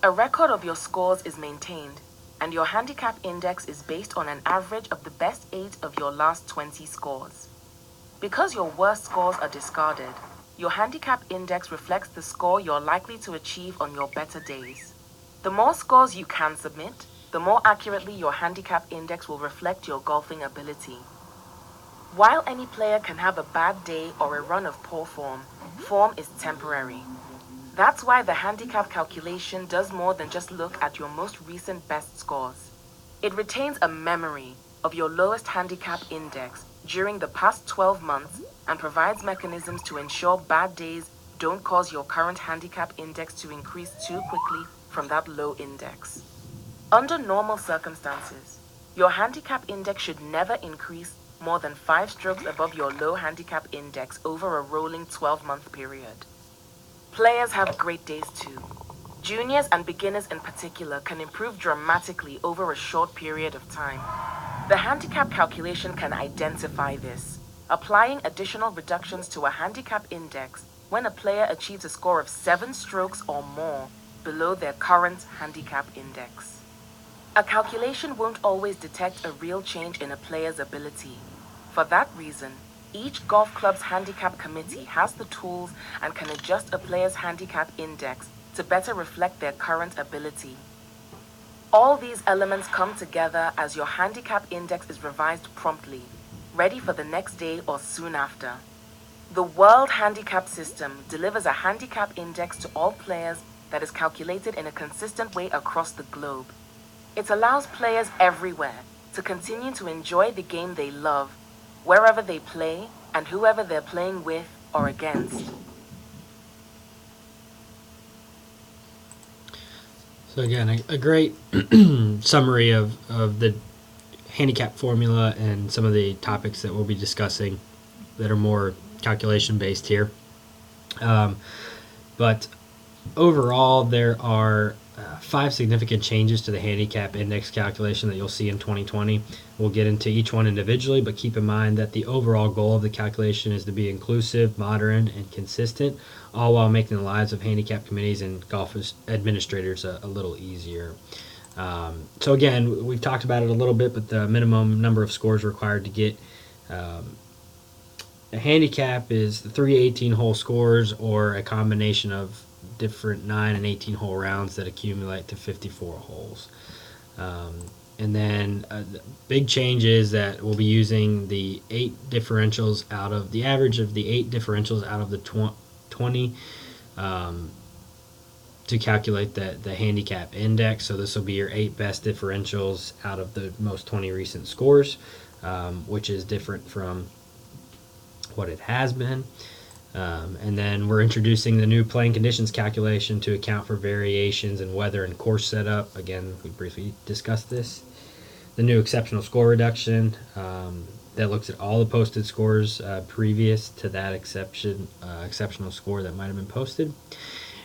A record of your scores is maintained, and your handicap index is based on an average of the best 8 of your last 20 scores. Because your worst scores are discarded, your handicap index reflects the score you're likely to achieve on your better days. The more scores you can submit, the more accurately your handicap index will reflect your golfing ability. While any player can have a bad day or a run of poor form, form is temporary. That's why the handicap calculation does more than just look at your most recent best scores. It retains a memory of your lowest handicap index during the past 12 months and provides mechanisms to ensure bad days don't cause your current handicap index to increase too quickly from that low index. Under normal circumstances, your handicap index should never increase more than 5 strokes above your low handicap index over a rolling 12-month period. Players have great days too. Juniors and beginners in particular can improve dramatically over a short period of time. The handicap calculation can identify this, applying additional reductions to a handicap index when a player achieves a score of 7 strokes or more below their current handicap index. A calculation won't always detect a real change in a player's ability. For that reason, Each golf club's handicap committee has the tools and can adjust a player's handicap index to better reflect their current ability. All these elements come together as your handicap index is revised promptly, ready for the next day or soon after. The World Handicap System delivers a handicap index to all players that is calculated in a consistent way across the globe. It allows players everywhere to continue to enjoy the game they love, wherever they play and whoever they're playing with or against. So again, a great summary of the handicap formula and some of the topics that we'll be discussing that are more calculation based here. But overall, there are 5 significant changes to the handicap index calculation that you'll see in 2020. We'll get into each one individually, but keep in mind that the overall goal of the calculation is to be inclusive, modern, and consistent, all while making the lives of handicap committees and golf administrators a little easier. So again, we've talked about it a little bit, but the minimum number of scores required to get a handicap is the 3 18-hole scores or a combination of different 9 and 18-hole rounds that accumulate to 54 holes. And then the big change is that we'll be using the 8 differentials out of the average of the 8 differentials out of the 20 to calculate the handicap index. So this will be your 8 best differentials out of the most 20 recent scores, which is different from what it has been. And then we're introducing the new playing conditions calculation to account for variations in weather and course setup. Again, we briefly discussed this. The new exceptional score reduction that looks at all the posted scores previous to that exceptional score that might have been posted.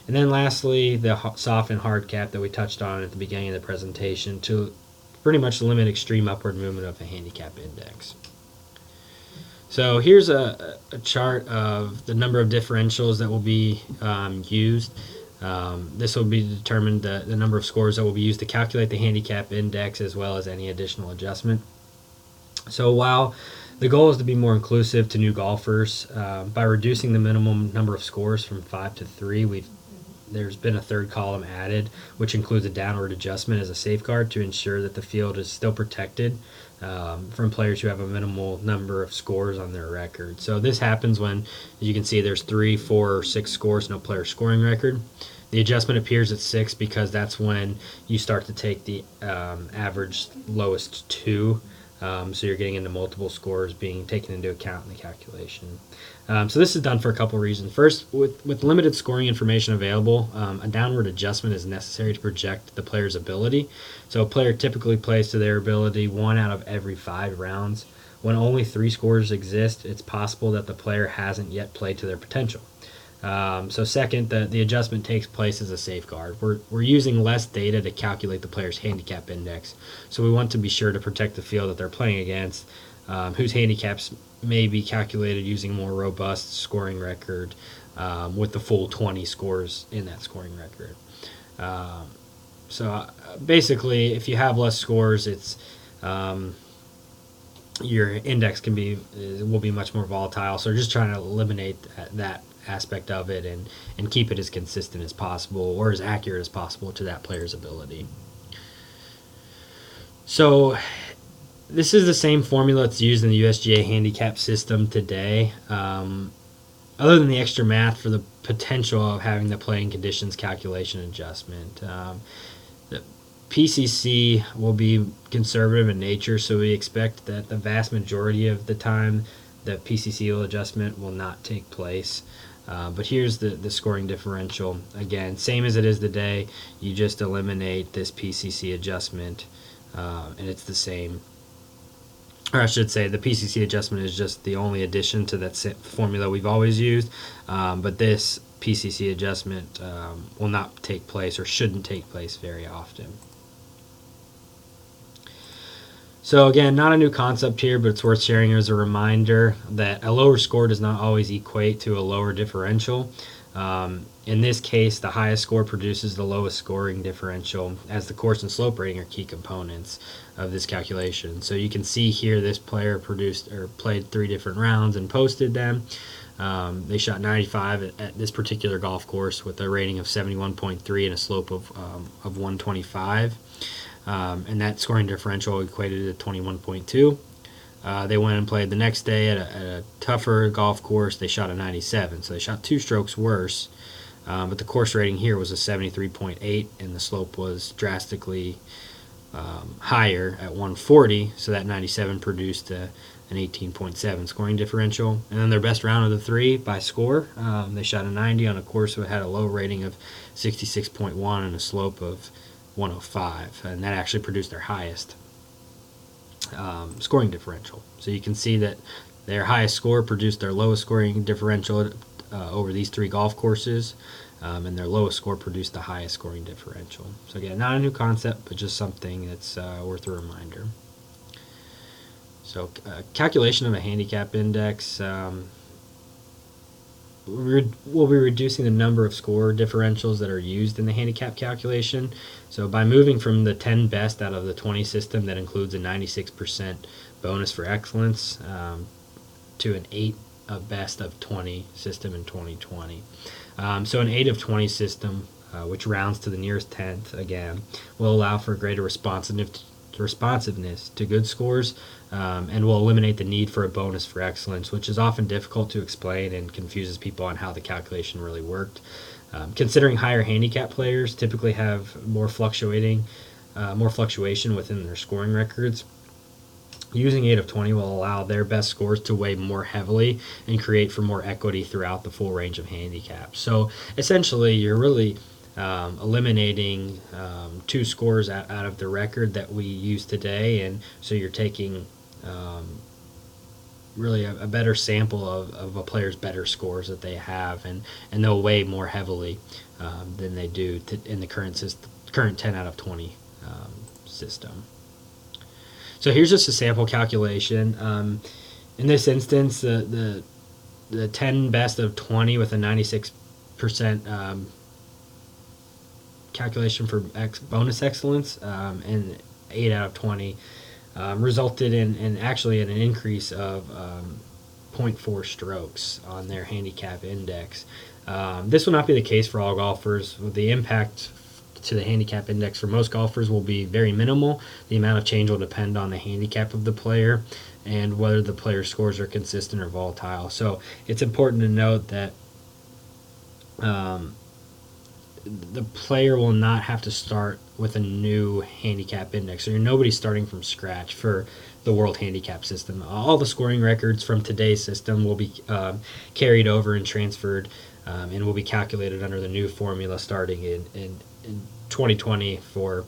And then lastly, the soft and hard cap that we touched on at the beginning of the presentation to pretty much limit extreme upward movement of the handicap index. So here's a chart of the number of differentials that will be used. This will be determined the number of scores that will be used to calculate the handicap index as well as any additional adjustment. So while the goal is to be more inclusive to new golfers, by reducing the minimum number of scores from 5 to 3, there's been a third column added, which includes a downward adjustment as a safeguard to ensure that the field is still protected from players who have a minimal number of scores on their record. So this happens when, as you can see, there's 3, 4, or 6 scores, no player scoring record. The adjustment appears at 6 because that's when you start to take the average lowest 2. So you're getting into multiple scores being taken into account in the calculation. So this is done for a couple reasons. First, with limited scoring information available, a downward adjustment is necessary to project the player's ability. So a player typically plays to their ability 1 out of every 5 rounds. When only 3 scores exist, it's possible that the player hasn't yet played to their potential. So second, the adjustment takes place as a safeguard. We're using less data to calculate the player's handicap index, so we want to be sure to protect the field that they're playing against, whose handicaps may be calculated using a more robust scoring record with the full 20 scores in that scoring record. So basically, if you have less scores, it's your index will be much more volatile. So we're just trying to eliminate that aspect of it and keep it as consistent as possible or as accurate as possible to that player's ability. So this is the same formula that's used in the USGA handicap system today, other than the extra math for the potential of having the playing conditions calculation adjustment. The PCC will be conservative in nature, so we expect that the vast majority of the time the PCC adjustment will not take place. But here's the scoring differential. Again, same as it is today, you just eliminate this PCC adjustment, and it's the same. Or I should say the PCC adjustment is just the only addition to that formula we've always used, but this PCC adjustment will not take place or shouldn't take place very often. So again, not a new concept here, but it's worth sharing as a reminder that a lower score does not always equate to a lower differential. In this case, the highest score produces the lowest scoring differential, as the course and slope rating are key components of this calculation. So you can see here this player played 3 different rounds and posted them. They shot 95 at this particular golf course with a rating of 71.3 and a slope of 125. And that scoring differential equated to 21.2. They went and played the next day at a tougher golf course. They shot a 97, so they shot 2 strokes worse. But the course rating here was a 73.8, and the slope was drastically higher at 140, so that 97 produced an 18.7 scoring differential. And then their best round of the 3 by score, they shot a 90 on a course that had a low rating of 66.1 and a slope of 105, and that actually produced their highest scoring differential. So you can see that their highest score produced their lowest scoring differential over these 3 golf courses, and their lowest score produced the highest scoring differential. So again, not a new concept, but just something that's worth a reminder. So calculation of a handicap index, we'll be reducing the number of score differentials that are used in the handicap calculation. So by moving from the 10 best out of the 20 system that includes a 96% bonus for excellence to an 8 best of 20 system in 2020. So an 8 of 20 system, which rounds to the nearest tenth again, will allow for greater responsiveness to good scores, and will eliminate the need for a bonus for excellence, which is often difficult to explain and confuses people on how the calculation really worked. Considering higher handicap players typically have more fluctuation within their scoring records, using 8 of 20 will allow their best scores to weigh more heavily and create for more equity throughout the full range of handicaps. So essentially, you're really eliminating 2 scores out of the record that we use today, and so you're taking really a better sample of a player's better scores that they have, and they'll weigh more heavily than they do in the current 10 out of 20 system. So here's just a sample calculation. In this instance, the 10 best of 20 with a 96% calculation for bonus excellence and 8 out of 20 resulted in an increase of 0.4 strokes on their handicap index. This will not be the case for all golfers. The impact to the handicap index for most golfers will be very minimal. The amount of change will depend on the handicap of the player and whether the player's scores are consistent or volatile. So it's important to note that the player will not have to start with a new handicap index. So nobody's starting from scratch for the World Handicap System. All the scoring records from today's system will be carried over and transferred and will be calculated under the new formula starting in 2020 for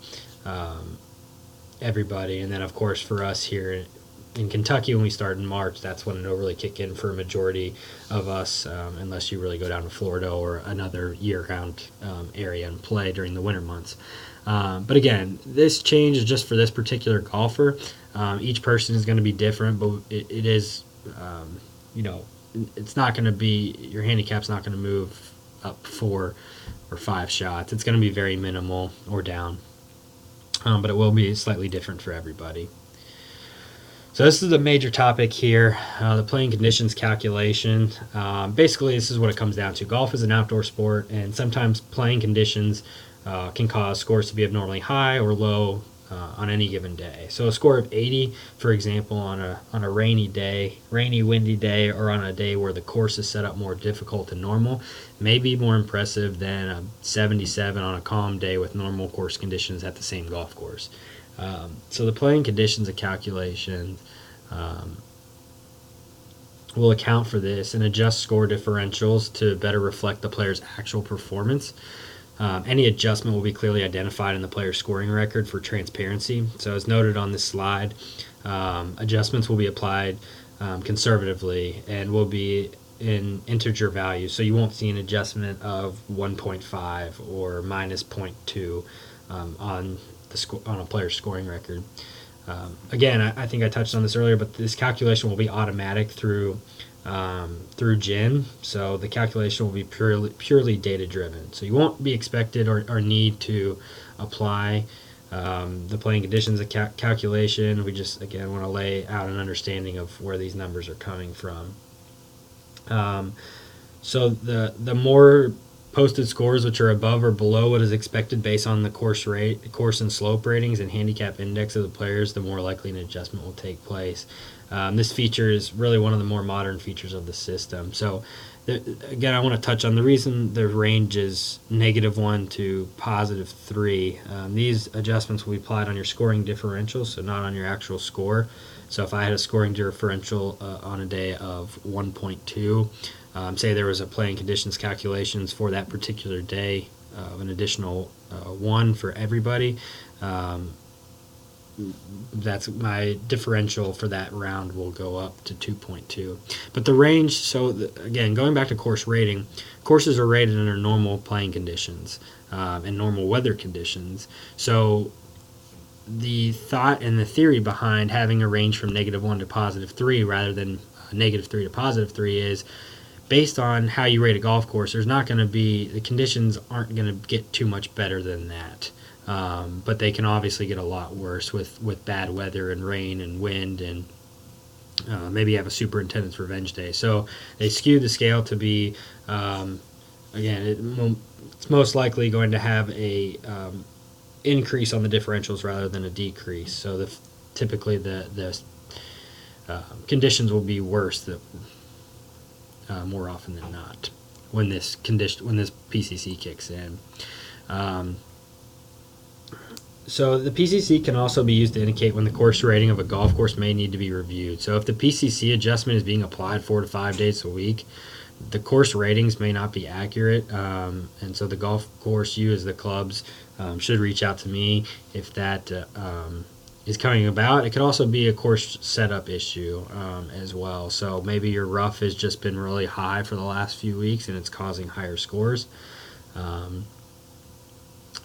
everybody. And then, of course, for us here in Kentucky, when we start in March, that's when it'll really kick in for a majority of us, unless you really go down to Florida or another year-round area and play during the winter months. But again, this change is just for this particular golfer. Each person is going to be different, but it is, it's not going to be, your handicap's not going to move up 4 or 5 shots. It's going to be very minimal or down, but it will be slightly different for everybody. So this is a major topic here, the playing conditions calculation. Basically, this is what it comes down to. Golf is an outdoor sport, and sometimes playing conditions can cause scores to be abnormally high or low on any given day. So a score of 80, for example, on a rainy, windy day, or on a day where the course is set up more difficult than normal, may be more impressive than a 77 on a calm day with normal course conditions at the same golf course. So the playing conditions of calculation will account for this and adjust score differentials to better reflect the player's actual performance. Any adjustment will be clearly identified in the player's scoring record for transparency. So as noted on this slide, adjustments will be applied conservatively and will be in integer values. So you won't see an adjustment of 1.5 or minus 0.2 on a player's scoring record. Again, I think I touched on this earlier, but this calculation will be automatic through through Gen, so the calculation will be purely data driven. So you won't be expected or need to apply the playing conditions calculation. We just again want to lay out an understanding of where these numbers are coming from. So the more posted scores which are above or below what is expected based on the course and slope ratings and handicap index of the players, the more likely an adjustment will take place. This feature is really one of the more modern features of the system. So again, I want to touch on the reason the range is -1 to +3. These adjustments will be applied on your scoring differential, so not on your actual score. So if I had a scoring differential on a day of 1.2, say there was a playing conditions calculations for that particular day of an additional 1 for everybody, that's my differential for that round will go up to 2.2. But the range, so again, going back to course rating, courses are rated under normal playing conditions and normal weather conditions. So the thought and the theory behind having a range from -1 to +3 rather than -3 to +3 is based on how you rate a golf course. There's not going to be, the conditions aren't going to get too much better than that. But they can obviously get a lot worse with bad weather and rain and wind, and maybe you have a superintendent's revenge day. So they skew the scale to be, again, it's most likely going to have a increase on the differentials rather than a decrease. So typically the conditions will be worse more often than not when this PCC kicks in. So the PCC can also be used to indicate when the course rating of a golf course may need to be reviewed. So if the PCC adjustment is being applied 4 to 5 days a week, the course ratings may not be accurate, and so the golf course, you as the clubs, should reach out to me if that is coming about. It could also be a course setup issue as well. So maybe your rough has just been really high for the last few weeks and it's causing higher scores.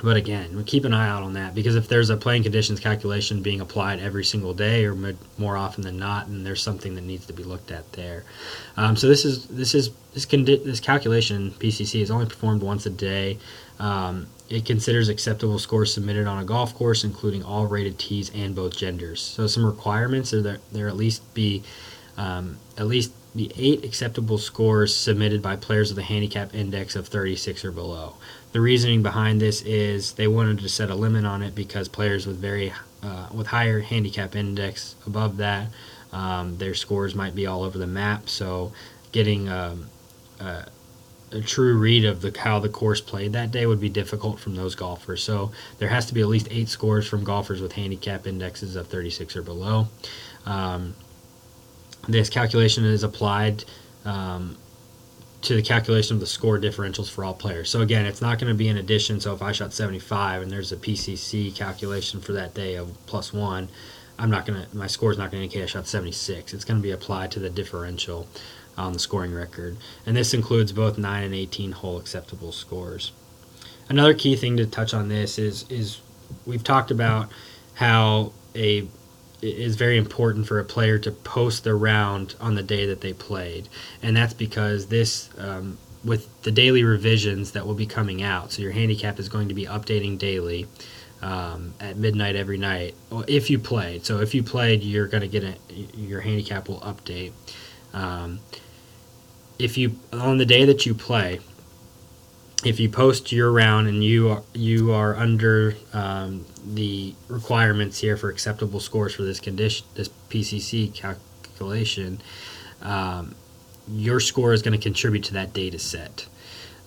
But again, keep an eye out on that, because if there's a playing conditions calculation being applied every single day or more often than not, and there's something that needs to be looked at there. So this calculation PCC is only performed once a day. It considers acceptable scores submitted on a golf course, including all rated tees and both genders. So some requirements are there at least be 8 acceptable scores submitted by players with a handicap index of 36 or below. The reasoning behind this is they wanted to set a limit on it because players with with higher handicap index above that, their scores might be all over the map. So getting a true read of how the course played that day would be difficult from those golfers. So there has to be at least 8 scores from golfers with handicap indexes of 36 or below. This calculation is applied to the calculation of the score differentials for all players. So again, it's not going to be an addition. So if I shot 75 and there's a PCC calculation for that day of +1, my score is not going to indicate I shot 76. It's going to be applied to the differential on the scoring record. And this includes both 9 and 18 hole acceptable scores. Another key thing to touch on this is we've talked about how it is very important for a player to post their round on the day that they played. And that's because this, with the daily revisions that will be coming out, so your handicap is going to be updating daily at midnight every night. Well, if you played. So if you played, you're going to get your handicap will update. If you, on the day that you play, if you post your round and you are under the requirements here for acceptable scores for this PCC calculation, your score is going to contribute to that data set,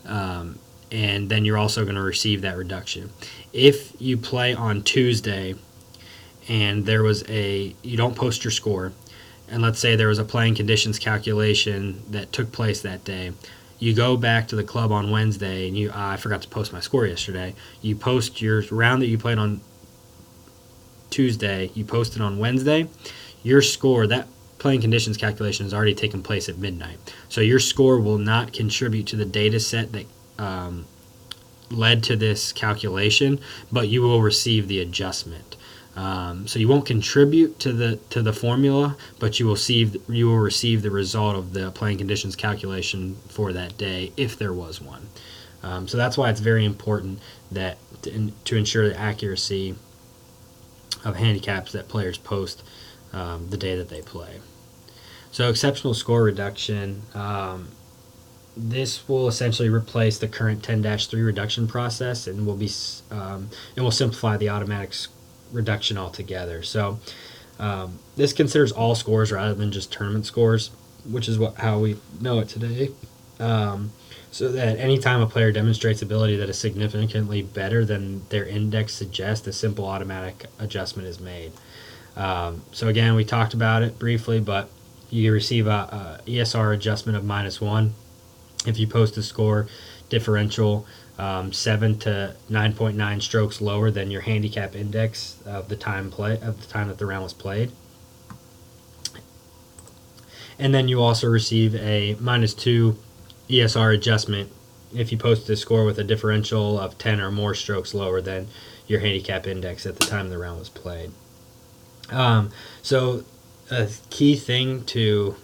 and then you're also going to receive that reduction. If you play on Tuesday and you don't post your score, and let's say there was a playing conditions calculation that took place that day, you go back to the club on Wednesday and I forgot to post my score yesterday. You post your round that you played on Tuesday, you post it on Wednesday. Your score, that playing conditions calculation has already taken place at midnight. So your score will not contribute to the data set that led to this calculation, but you will receive the adjustment. So you won't contribute to the formula, but you will receive the result of the playing conditions calculation for that day if there was one. So that's why it's very important that to ensure the accuracy of handicaps that players post the day that they play. So exceptional score reduction. This will essentially replace the current 10-3 reduction process, and will simplify the automatic reduction altogether. So this considers all scores rather than just tournament scores, which is how we know it today. So that anytime a player demonstrates ability that is significantly better than their index suggests, a simple automatic adjustment is made. So again, we talked about it briefly, but you receive a ESR adjustment of -1 if you post a score differential 7 to 9.9 strokes lower than your handicap index of the time that the round was played. And then you also receive a -2 ESR adjustment if you post a score with a differential of 10 or more strokes lower than your handicap index at the time the round was played. So a key thing to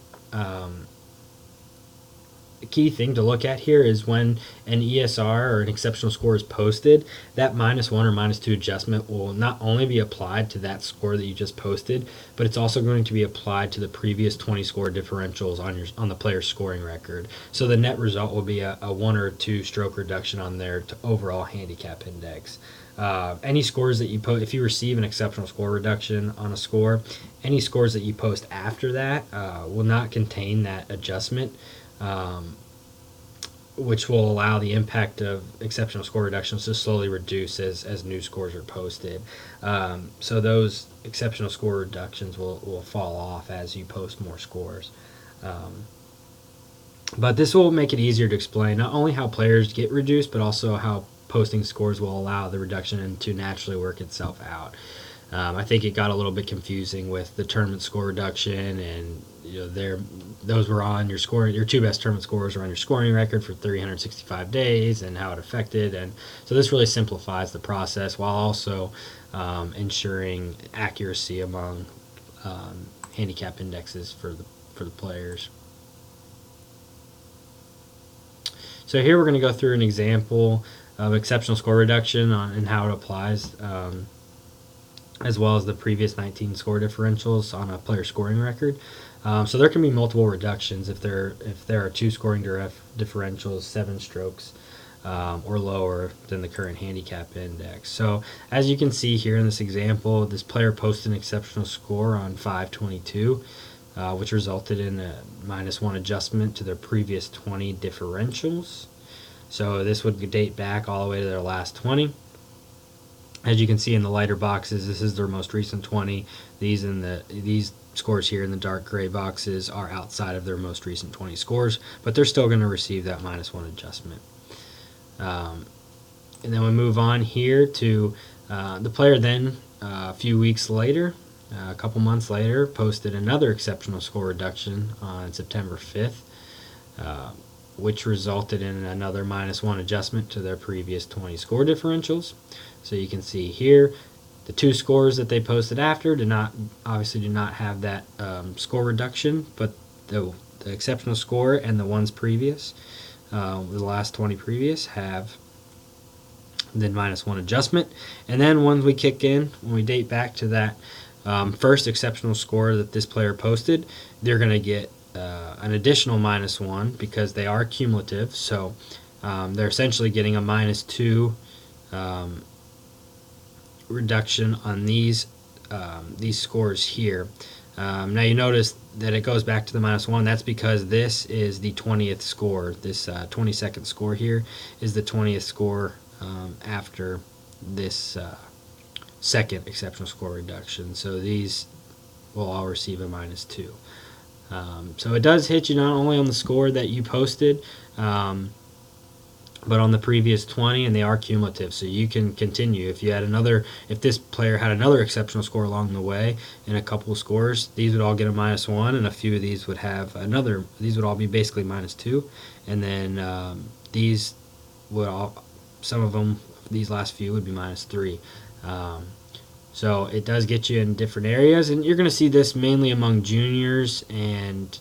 look at here is when an ESR or an exceptional score is posted, that -1 or -2 adjustment will not only be applied to that score that you just posted, but it's also going to be applied to the previous 20 score differentials on the player's scoring record. So the net result will be a 1 or 2 stroke reduction on their overall handicap index. Any scores that you post, if you receive an exceptional score reduction on a score, any scores that you post after that will not contain that adjustment, which will allow the impact of exceptional score reductions to slowly reduce as new scores are posted. So those exceptional score reductions will fall off as you post more scores. But this will make it easier to explain not only how players get reduced, but also how posting scores will allow the reduction to naturally work itself out. I think it got a little bit confusing with the tournament score reduction, and those were on your scoring. Your two best tournament scores are on your scoring record for 365 days, and how it affected. And so this really simplifies the process while also ensuring accuracy among handicap indexes for the players. So here we're going to go through an example of exceptional score reduction and how it applies, as well as the previous 19 score differentials on a player scoring record. So there can be multiple reductions if there are 2 scoring differentials 7 strokes or lower than the current handicap index. So as you can see here in this example, this player posted an exceptional score on 5/22, which resulted in a -1 adjustment to their previous 20 differentials. So this would date back all the way to their last 20. As you can see in the lighter boxes, this is their most recent 20. These scores here in the dark gray boxes are outside of their most recent 20 scores, but they're still going to receive that -1 adjustment. And then we move on here to the player then a few weeks later, a couple months later, posted another exceptional score reduction on September 5th, which resulted in another -1 adjustment to their previous 20 score differentials. So you can see here the 2 scores that they posted after obviously do not have that score reduction, but the exceptional score and the ones previous, the last 20 previous, have the -1 adjustment. And then when we date back to that first exceptional score that this player posted, they're going to get an additional -1 because they are cumulative. So they're essentially getting a -2 reduction on these scores here. Now you notice that it goes back to the -1. That's because this is the 20th score. This 22nd score here is the 20th score after this second exceptional score reduction. So these will all receive a -2. So it does hit you not only on the score that you posted, but on the previous 20, and they are cumulative. So you can continue. If this player had another exceptional score along the way in a couple of scores, these would all get a -1, and a few of these would have another. These would all be basically -2, and then these would all. Some of them, these last few, would be -3. So it does get you in different areas, and you're going to see this mainly among juniors and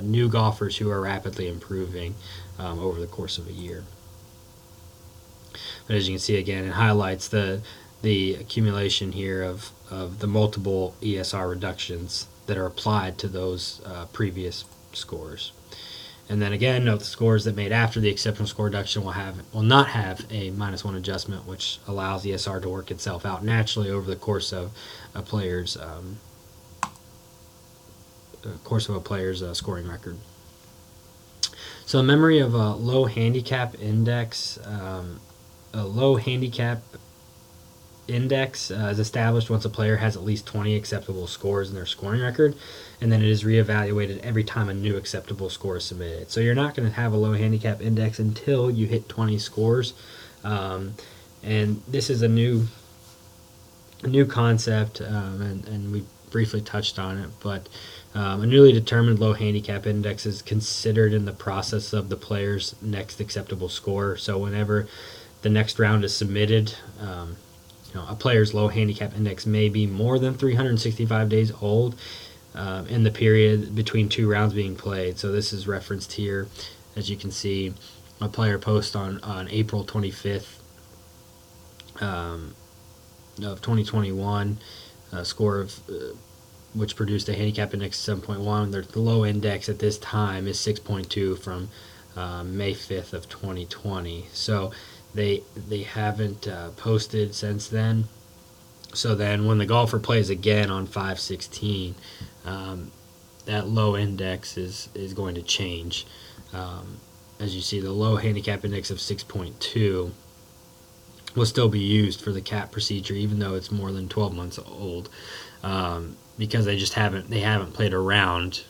new golfers who are rapidly improving over the course of a year. But as you can see, again, it highlights the accumulation here of the multiple ESR reductions that are applied to those previous scores. And then again, note the scores that made after the exceptional score reduction will not have a -1 adjustment, which allows ESR to work itself out naturally over the course of a player's scoring record. So, a memory of a low handicap index. A low handicap index is established once a player has at least 20 acceptable scores in their scoring record, and then it is reevaluated every time a new acceptable score is submitted. So you're not going to have a low handicap index until you hit 20 scores, and this is a new concept, and we briefly touched on it, but a newly determined low handicap index is considered in the process of the player's next acceptable score. So whenever the next round is submitted, a player's low handicap index may be more than 365 days old in the period between two rounds being played. So this is referenced here, as you can see, a player post on April 25th of 2021, a score of which produced a handicap index of 7.1. The low index at this time is 6.2 from May 5th of 2020. So they haven't posted since then. So then when the golfer plays again on 5/16, that low index is going to change. As you see, the low handicap index of 6.2 will still be used for the cap procedure, even though it's more than 12 months old, because they just haven't played a round.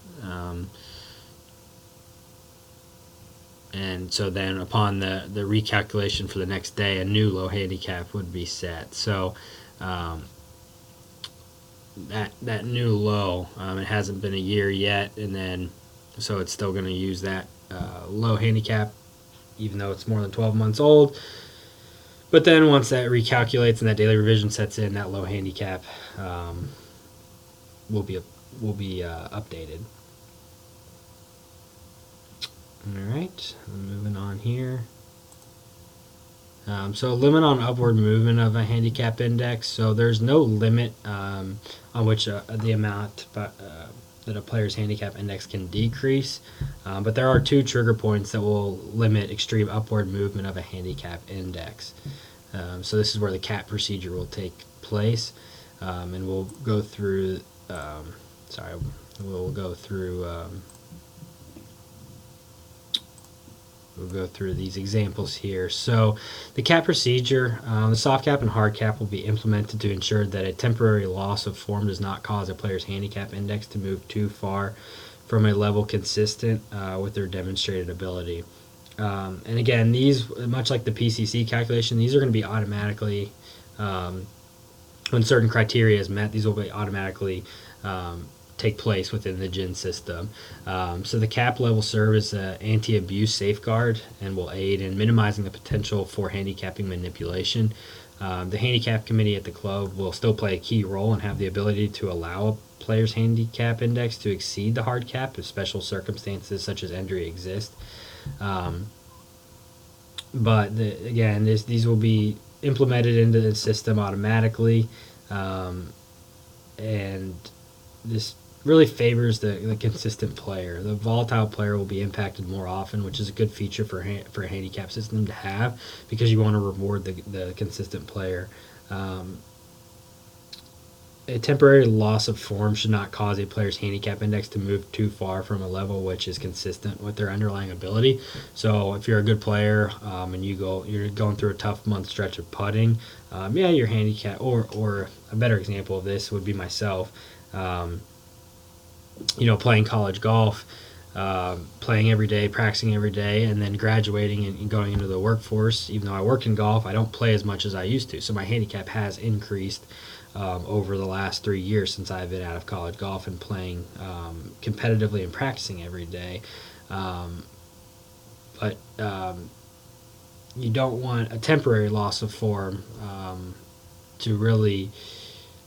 And so then upon the recalculation for the next day, a new low handicap would be set. So that new low, it hasn't been a year yet, and then so it's still going to use that low handicap, even though it's more than 12 months old. But then once that recalculates and that daily revision sets in, that low handicap will be updated. All right, moving on here. So limit on upward movement of a handicap index. So there's no limit on which the amount that a player's handicap index can decrease, but there are two trigger points that will limit extreme upward movement of a handicap index. So this is where the cap procedure will take place, and we'll go through. We'll go through these examples here. So the cap procedure, the soft cap and hard cap will be implemented to ensure that a temporary loss of form does not cause a player's handicap index to move too far from a level consistent with their demonstrated ability. And again, these, much like the PCC calculation, these are going to be automatically, when certain criteria is met, these will be automatically take place within the GIN system. So the cap level serve as an anti-abuse safeguard and will aid in minimizing the potential for handicapping manipulation. The handicap committee at the club will still play a key role and have the ability to allow a player's handicap index to exceed the hard cap if special circumstances such as injury exist. But again, these will be implemented into the system automatically, and this really favors the consistent player. The volatile player will be impacted more often, which is a good feature for a handicap system to have, because you want to reward the consistent player. A temporary loss of form should not cause a player's handicap index to move too far from a level which is consistent with their underlying ability. So if you're a good player and you're going through a tough month stretch of putting, your handicap, or a better example of this would be myself. Playing college golf, playing every day, practicing every day, and then graduating and going into the workforce. Even though I work in golf, I don't play as much as I used to. So my handicap has increased over the last 3 years since I've been out of college golf and playing competitively and practicing every day. But you don't want a temporary loss of form to really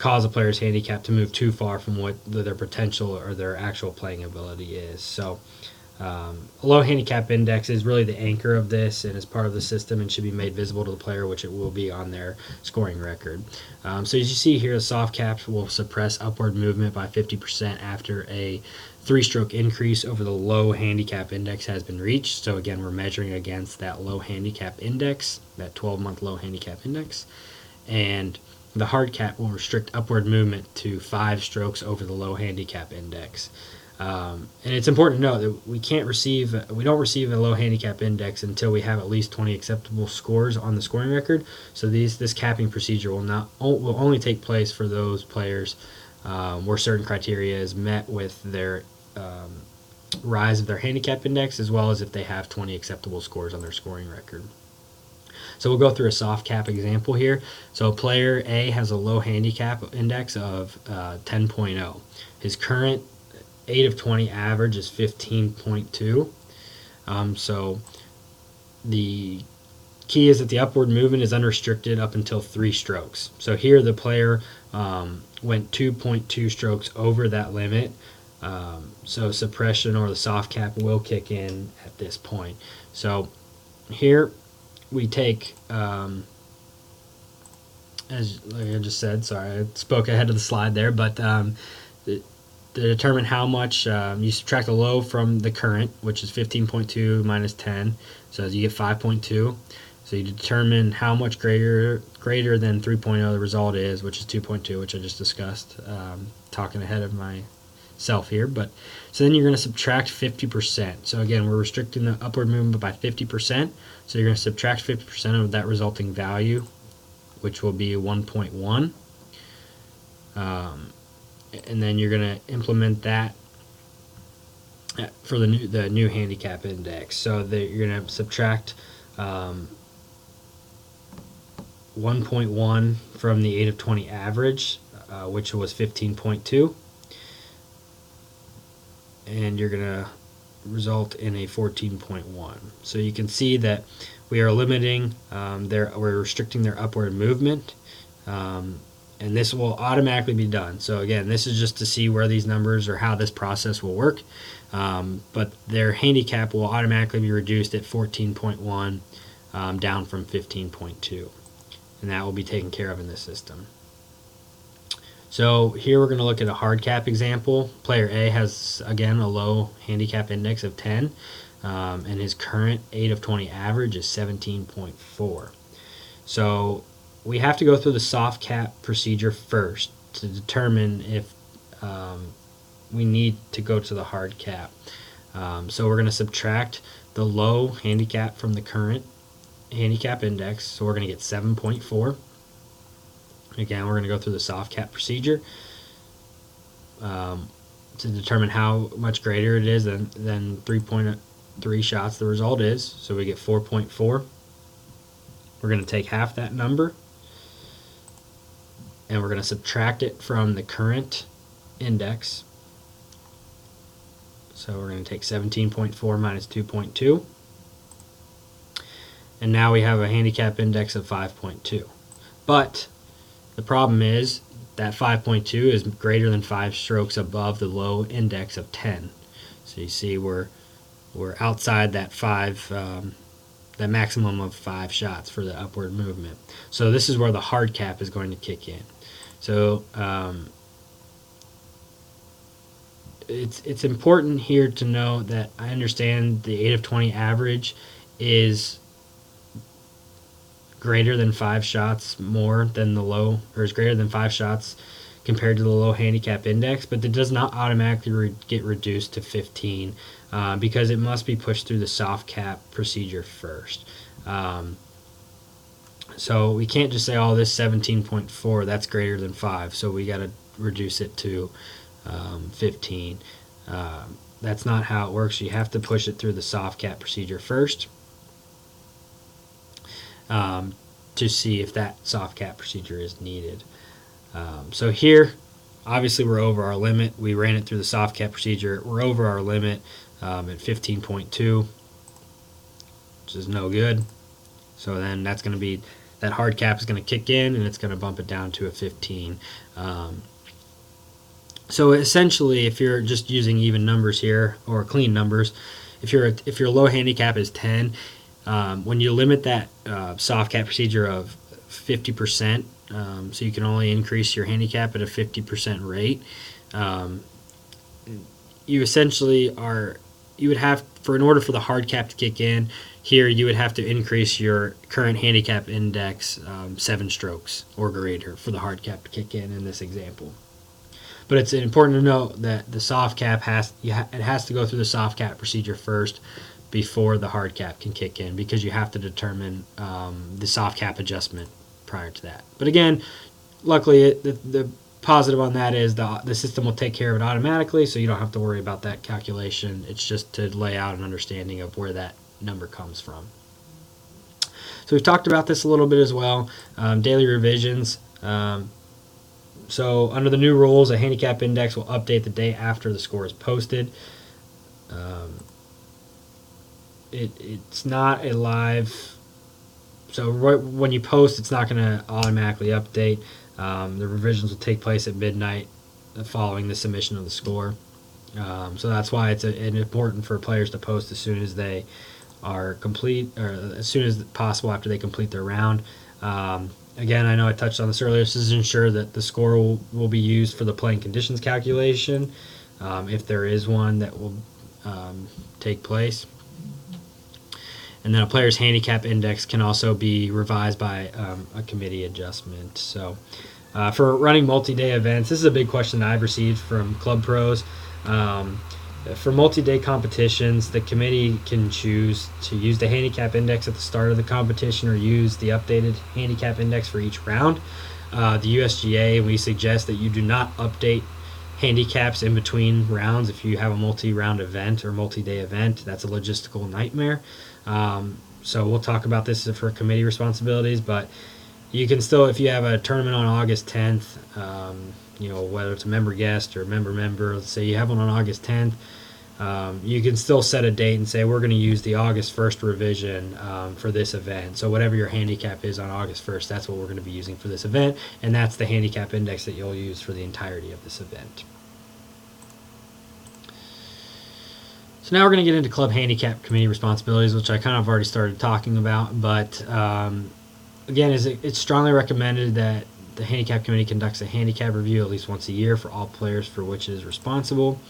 cause a player's handicap to move too far from what their potential or their actual playing ability is. So a low handicap index is really the anchor of this and is part of the system and should be made visible to the player, which it will be on their scoring record. So as you see here, the soft caps will suppress upward movement by 50% after a 3-stroke increase over the low handicap index has been reached. So again, we're measuring against that low handicap index, that 12-month low handicap index. And the hard cap will restrict upward movement to 5 strokes over the low handicap index. And it's important to note that we don't receive a low handicap index until we have at least 20 acceptable scores on the scoring record. So this capping procedure will only take place for those players where certain criteria is met with their rise of their handicap index, as well as if they have 20 acceptable scores on their scoring record. So we'll go through a soft cap example here. So player A has a low handicap index of 10.0. His current 8 of 20 average is 15.2. So the key is that the upward movement is unrestricted up until 3 strokes. So here the player went 2.2 strokes over that limit. So suppression or the soft cap will kick in at this point. So here we take, as like I just said, sorry, I spoke ahead of the slide there, but to determine how much, you subtract the low from the current, which is 15.2 minus 10, so you get 5.2. So you determine how much greater than 3.0 the result is, which is 2.2, which I just discussed, talking ahead of myself here. But so then you're going to subtract 50%. So again, we're restricting the upward movement by 50%. So you're going to subtract 50% of that resulting value, which will be 1.1. And then you're going to implement that for the new handicap index. So you're going to subtract 1.1 from the 8 of 20 average, which was 15.2, and you're going to result in a 14.1. So you can see that we are limiting we're restricting their upward movement, and this will automatically be done. So again, this is just to see where these numbers or how this process will work, but their handicap will automatically be reduced at 14.1, down from 15.2, and that will be taken care of in this system. So here we're going to look at a hard cap example. Player A has, again, a low handicap index of 10, and his current 8 of 20 average is 17.4. So we have to go through the soft cap procedure first to determine if we need to go to the hard cap. So we're going to subtract the low handicap from the current handicap index, so we're going to get 7.4. Again, we're going to go through the soft cap procedure to determine how much greater it is than 3.3 shots the result is. So we get 4.4. We're going to take half that number, and we're going to subtract it from the current index. So we're going to take 17.4 minus 2.2. And now we have a handicap index of 5.2. But the problem is that 5.2 is greater than 5 strokes above the low index of 10. So you see we're outside that that maximum of 5 shots for the upward movement. So this is where the hard cap is going to kick in. So it's important here to know that I understand the 8 of 20 average is greater than 5 shots more than the low, or is greater than 5 shots compared to the low handicap index, but it does not automatically get reduced to 15 because it must be pushed through the soft cap procedure first. So we can't just say, oh, this 17.4, that's greater than 5, so we got to reduce it to 15. That's not how it works. You have to push it through the soft cap procedure first to see if that soft cap procedure is needed. So here, obviously we're over our limit. We ran it through the soft cap procedure. We're over our limit at 15.2, which is no good. So then that's going to be that hard cap is going to kick in, and it's going to bump it down to a 15. So essentially, if you're just using even numbers here or clean numbers, if your low handicap is 10, when you limit that soft cap procedure of 50%, so you can only increase your handicap at a 50% rate, you essentially you would have, in order for the hard cap to kick in here, you would have to increase your current handicap index 7 strokes or greater for the hard cap to kick in this example. But it's important to note that the soft cap has to go through the soft cap procedure first before the hard cap can kick in, because you have to determine the soft cap adjustment prior to that. But again, luckily the positive on that is the system will take care of it automatically, so you don't have to worry about that calculation. It's just to lay out an understanding of where that number comes from. So we've talked about this a little bit as well. Daily revisions. So under the new rules, a handicap index will update the day after the score is posted. It's not a live, so right when you post, it's not going to automatically update. The revisions will take place at midnight following the submission of the score. So that's why it's important for players to post as soon as they are complete, or as soon as possible after they complete their round. Again, I know I touched on this earlier. This is to ensure that the score will be used for the playing conditions calculation, if there is one that will take place. And then a player's handicap index can also be revised by a committee adjustment. So for running multi-day events, this is a big question that I've received from club pros. For multi-day competitions, the committee can choose to use the handicap index at the start of the competition or use the updated handicap index for each round. The USGA, we suggest that you do not update handicaps in between rounds. If you have a multi-round event or multi-day event, that's a logistical nightmare. So we'll talk about this for committee responsibilities, but you can still, if you have a tournament on August 10th, whether it's a member guest or member, let's say you have one on August 10th, you can still set a date and say, we're going to use the August 1st revision for this event. So whatever your handicap is on August 1st, that's what we're going to be using for this event, and that's the handicap index that you'll use for the entirety of this event. So now we're going to get into club handicap committee responsibilities, which I kind of already started talking about. But again, it's strongly recommended that the handicap committee conducts a handicap review at least once a year for all players for which it is responsible.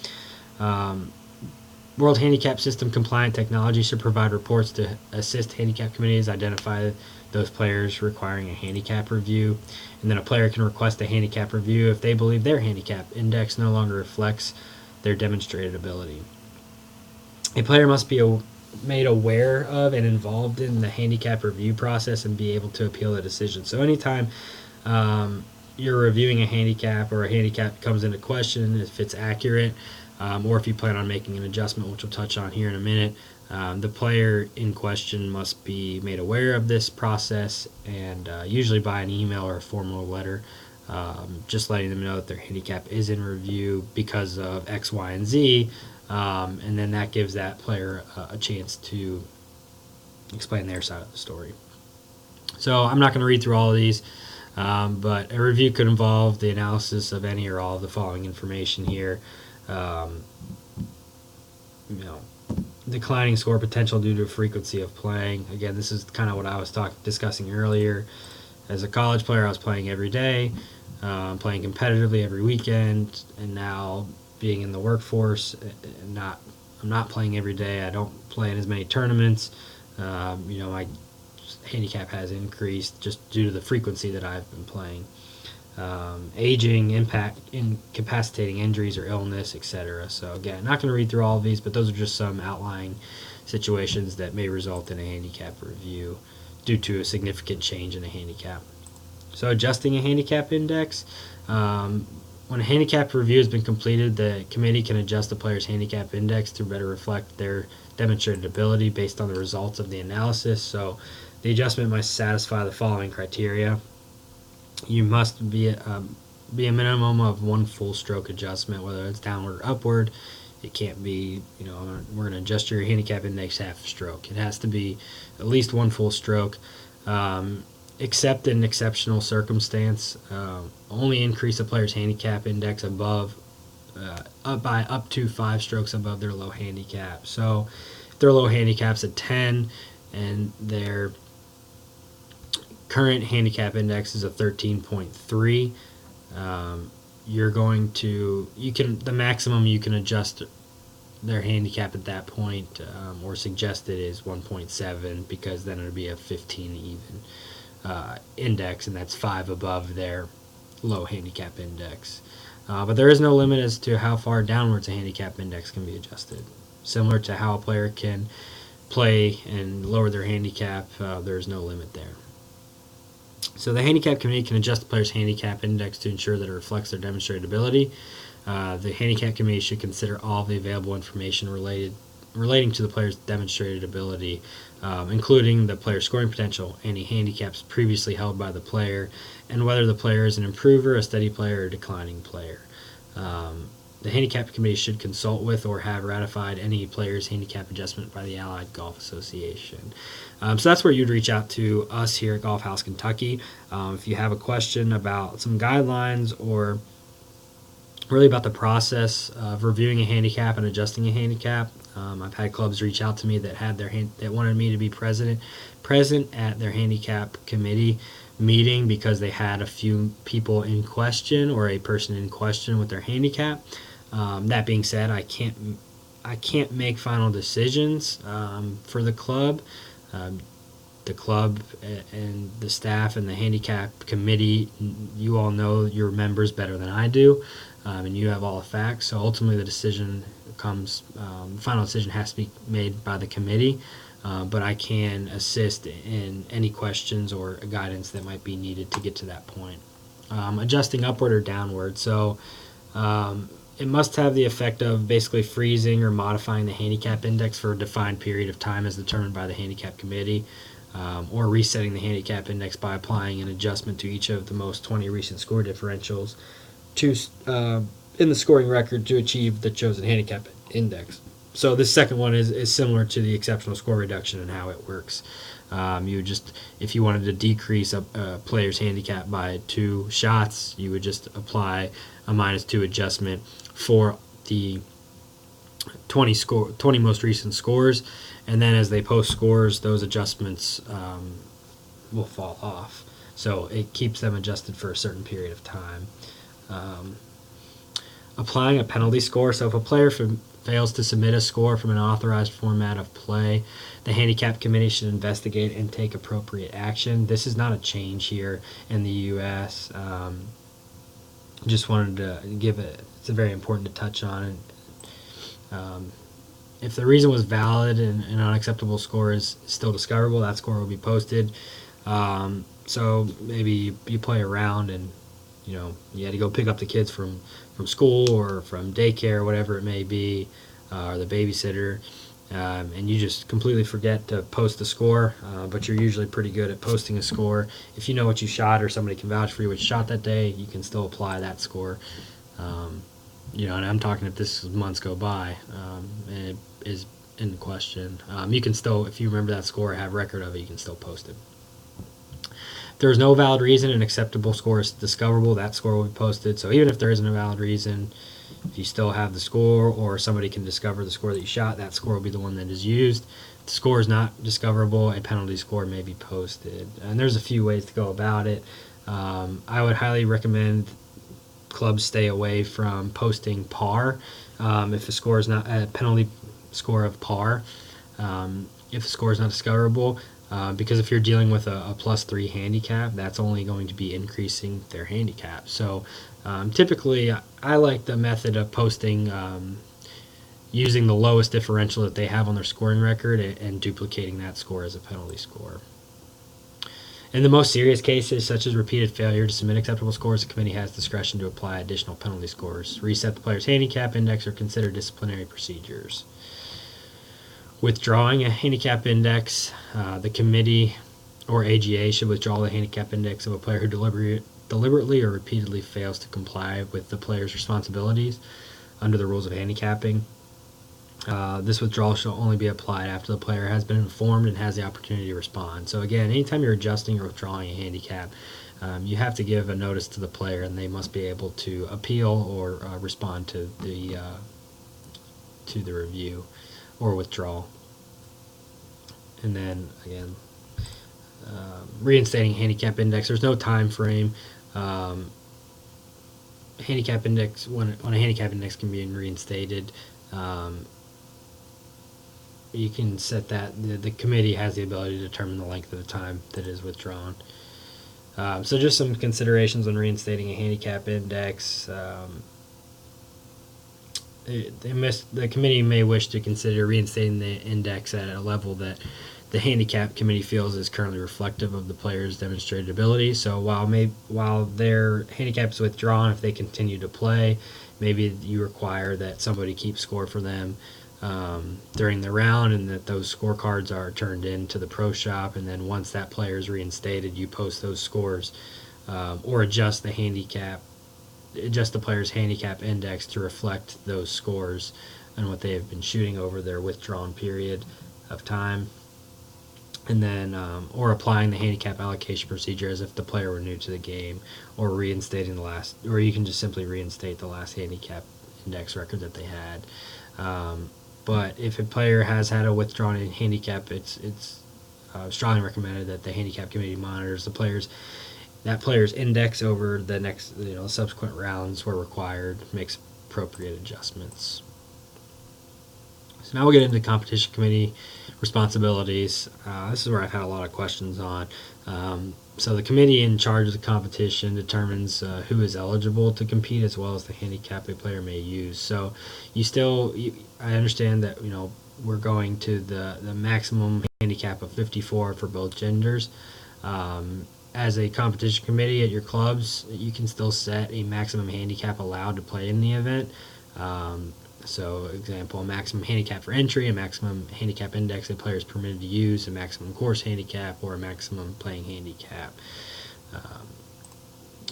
World Handicap System compliant technology should provide reports to assist handicap committees identify those players requiring a handicap review. And then a player can request a handicap review if they believe their handicap index no longer reflects their demonstrated ability. A player must be made aware of and involved in the handicap review process and be able to appeal the decision. So anytime you're reviewing a handicap or a handicap comes into question, if it's accurate, or if you plan on making an adjustment, which we'll touch on here in a minute, the player in question must be made aware of this process, and usually by an email or a formal letter, just letting them know that their handicap is in review because of X, Y, and Z. And then that gives that player a chance to explain their side of the story. So I'm not going to read through all of these, but a review could involve the analysis of any or all of the following information here. Declining score potential due to frequency of playing. Again, this is kind of what I was discussing earlier. As a college player, I was playing every day, playing competitively every weekend, and now being in the workforce, I'm not playing every day. I don't play in as many tournaments. My handicap has increased just due to the frequency that I've been playing. Aging, impact, incapacitating injuries or illness, etc. So again, not going to read through all of these, but those are just some outlying situations that may result in a handicap review due to a significant change in a handicap. So adjusting a handicap index. When a handicap review has been completed, the committee can adjust the player's handicap index to better reflect their demonstrated ability based on the results of the analysis. So the adjustment must satisfy the following criteria. You must be a minimum of one full stroke adjustment, whether it's downward or upward. It can't be, we're going to adjust your handicap index half a stroke. It has to be at least one full stroke. except in exceptional circumstance, only increase a player's handicap index up to 5 strokes above their low handicap. So if their low handicap's a 10 and their current handicap index is a 13.3, the maximum you can adjust their handicap at that point, or suggested, is 1.7, because then it would be a 15 even index, and that's 5 above their low handicap index. But there is no limit as to how far downwards a handicap index can be adjusted. Similar to how a player can play and lower their handicap, there's no limit there. So the handicap committee can adjust the player's handicap index to ensure that it reflects their demonstrated ability. The handicap committee should consider all the available information relating to the player's demonstrated ability, including the player's scoring potential, any handicaps previously held by the player, and whether the player is an improver, a steady player, or a declining player. The handicap committee should consult with or have ratified any player's handicap adjustment by the Allied Golf Association. So that's where you'd reach out to us here at Golf House Kentucky. If you have a question about some guidelines, or really about the process of reviewing a handicap and adjusting a handicap. I've had clubs reach out to me that wanted me to be present at their handicap committee meeting because they had a few people in question, or a person in question with their handicap. That being said, I can't make final decisions for the club. The club and the staff and the handicap committee, you all know your members better than I do, and you have all the facts. So ultimately, the final decision has to be made by the committee. But I can assist in any questions or guidance that might be needed to get to that point. Adjusting upward or downward. So it must have the effect of basically freezing or modifying the handicap index for a defined period of time as determined by the handicap committee, or resetting the handicap index by applying an adjustment to each of the most 20 recent score differentials in the scoring record to achieve the chosen handicap index. So this second one is similar to the exceptional score reduction and how it works. If you wanted to decrease a player's handicap by 2 shots, you would just apply a -2 adjustment for the 20 most recent scores, and then as they post scores, those adjustments will fall off. So it keeps them adjusted for a certain period of time. Applying a penalty score. So if a player fails to submit a score from an authorized format of play, the handicap committee should investigate and take appropriate action. This is not a change here in the U.S. Just wanted to it's very important to touch on. If the reason was valid and an unacceptable score is still discoverable, that score will be posted. So maybe you play around and you had to go pick up the kids from school or from daycare, whatever it may be, or the babysitter, and you just completely forget to post the score, but you're usually pretty good at posting a score. If you know what you shot, or somebody can vouch for you what you shot that day, you can still apply that score. And I'm talking if this months go by, and it is in question. You can still, if you remember that score or have record of it, you can still post it. If there is no valid reason an acceptable score is discoverable, that score will be posted. So even if there isn't a valid reason, if you still have the score or somebody can discover the score that you shot, that score will be the one that is used. If the score is not discoverable, a penalty score may be posted. And there's a few ways to go about it. I would highly recommend clubs stay away from posting par. If the score is not a penalty score of par, if the score is not discoverable, because if you're dealing with a +3 handicap, that's only going to be increasing their handicap. So typically, I like the method of posting using the lowest differential that they have on their scoring record and duplicating that score as a penalty score. In the most serious cases, such as repeated failure to submit acceptable scores, the committee has discretion to apply additional penalty scores, reset the player's handicap index, or consider disciplinary procedures. Withdrawing a handicap index, the committee or AGA should withdraw the handicap index of a player who deliberately or repeatedly fails to comply with the player's responsibilities under the rules of handicapping. This withdrawal shall only be applied after the player has been informed and has the opportunity to respond. So again, anytime you're adjusting or withdrawing a handicap, you have to give a notice to the player, and they must be able to appeal or respond to the review or withdrawal. And then again, reinstating handicap index. There's no time frame. Handicap index, when a handicap index can be reinstated, you can set that. The committee has the ability to determine the length of the time that is withdrawn. So just some considerations when reinstating a handicap index. The committee may wish to consider reinstating the index at a level that the handicap committee feels is currently reflective of the player's demonstrated ability. So while their handicap is withdrawn, if they continue to play, maybe you require that somebody keep score for them during the round, and that those scorecards are turned in to the pro shop, and then once that player is reinstated, you post those scores, or adjust the player's handicap index to reflect those scores and what they have been shooting over their withdrawn period of time. And then, or applying the handicap allocation procedure as if the player were new to the game, or reinstating or you can just simply reinstate the last handicap index record that they had. But if a player has had a withdrawn handicap, it's strongly recommended that the handicap committee monitors that player's index over the next subsequent rounds where required, makes appropriate adjustments. So now we'll get into competition committee responsibilities. This is where I've had a lot of questions on. So the committee in charge of the competition determines who is eligible to compete, as well as the handicap a player may use. So I understand that we're going to the maximum handicap of 54 for both genders. As a competition committee at your clubs, you can still set a maximum handicap allowed to play in the event. So, example, a maximum handicap for entry, a maximum handicap index a player is permitted to use, a maximum course handicap, or a maximum playing handicap.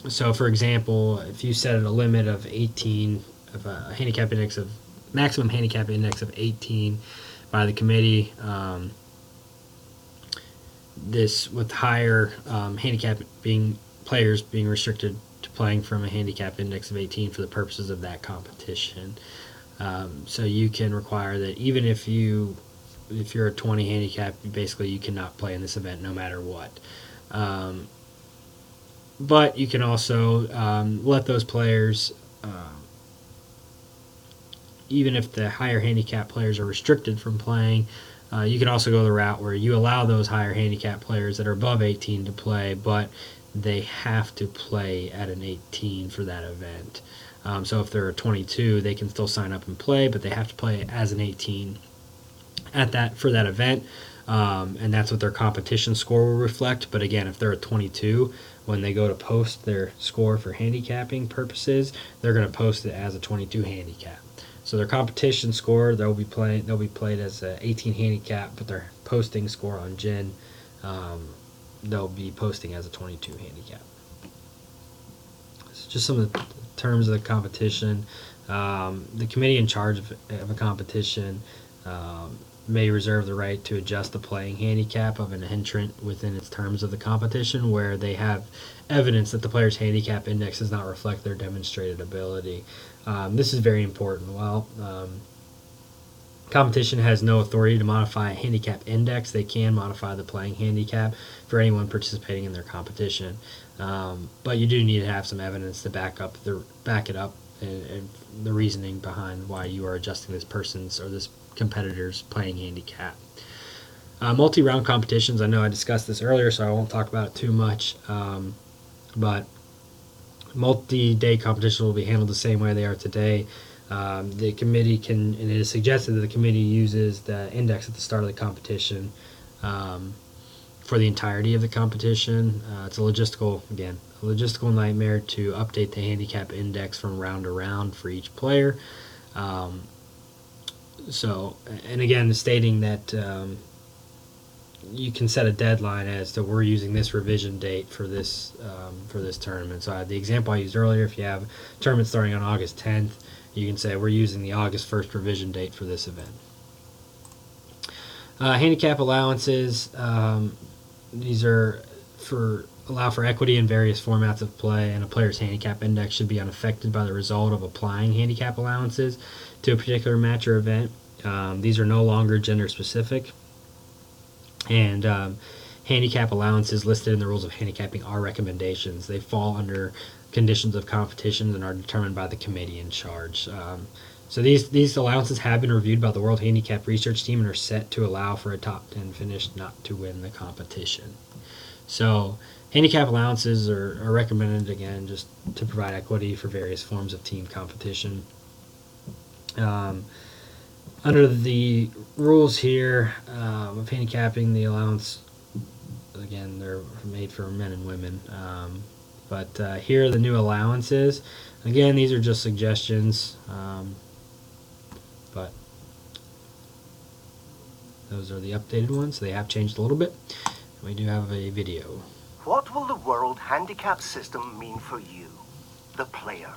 So, for example, if you set a limit of 18, of a handicap index of maximum handicap index of 18 by the committee, this with higher handicap players being restricted to playing from a handicap index of 18 for the purposes of that competition. So you can require that even if you're a 20 handicap, basically you cannot play in this event no matter what. But you can also let those players, even if the higher handicap players are restricted from playing, you can also go the route where you allow those higher handicap players that are above 18 to play, but they have to play at an 18 for that event. So if they're a 22, they can still sign up and play, but they have to play as an 18 for that event, and that's what their competition score will reflect. But again, if they're a 22, when they go to post their score for handicapping purposes, they're going to post it as a 22 handicap. So their competition score, they'll be played as an 18 handicap, but their posting score on Gen, they'll be posting as a 22 handicap. So just some of the terms of the competition. The committee in charge of a competition may reserve the right to adjust the playing handicap of an entrant within its terms of the competition, where they have evidence that the player's handicap index does not reflect their demonstrated ability. This is very important. While competition has no authority to modify a handicap index, they can modify the playing handicap for anyone participating in their competition. But you do need to have some evidence to back it up and the reasoning behind why you are adjusting this person's or this competitor's playing handicap. Multi-round competitions, I know I discussed this earlier, so I won't talk about it too much, but multi-day competition will be handled the same way they are today. The committee and it is suggested that the committee uses the index at the start of the competition for the entirety of the competition. It's a logistical nightmare to update the handicap index from round to round for each player. So, and again, stating that you can set a deadline as to we're using this revision date for this tournament. So the example I used earlier, if you have a tournament starting on August 10th, you can say we're using the August 1st revision date for this event. Handicap allowances. These are allow for equity in various formats of play, and a player's handicap index should be unaffected by the result of applying handicap allowances to a particular match or event. These are no longer gender specific, and handicap allowances listed in the rules of handicapping are recommendations. They fall under conditions of competition and are determined by the committee in charge. So these allowances have been reviewed by the World Handicap Research Team and are set to allow for a top 10 finish, not to win the competition. So handicap allowances are recommended, again, just to provide equity for various forms of team competition. Under the rules here of handicapping, the allowance, again, they're made for men and women. But here are the new allowances. Again, these are just suggestions, but those are the updated ones. They have changed a little bit. We do have a video. What will the World Handicap System mean for you, the player?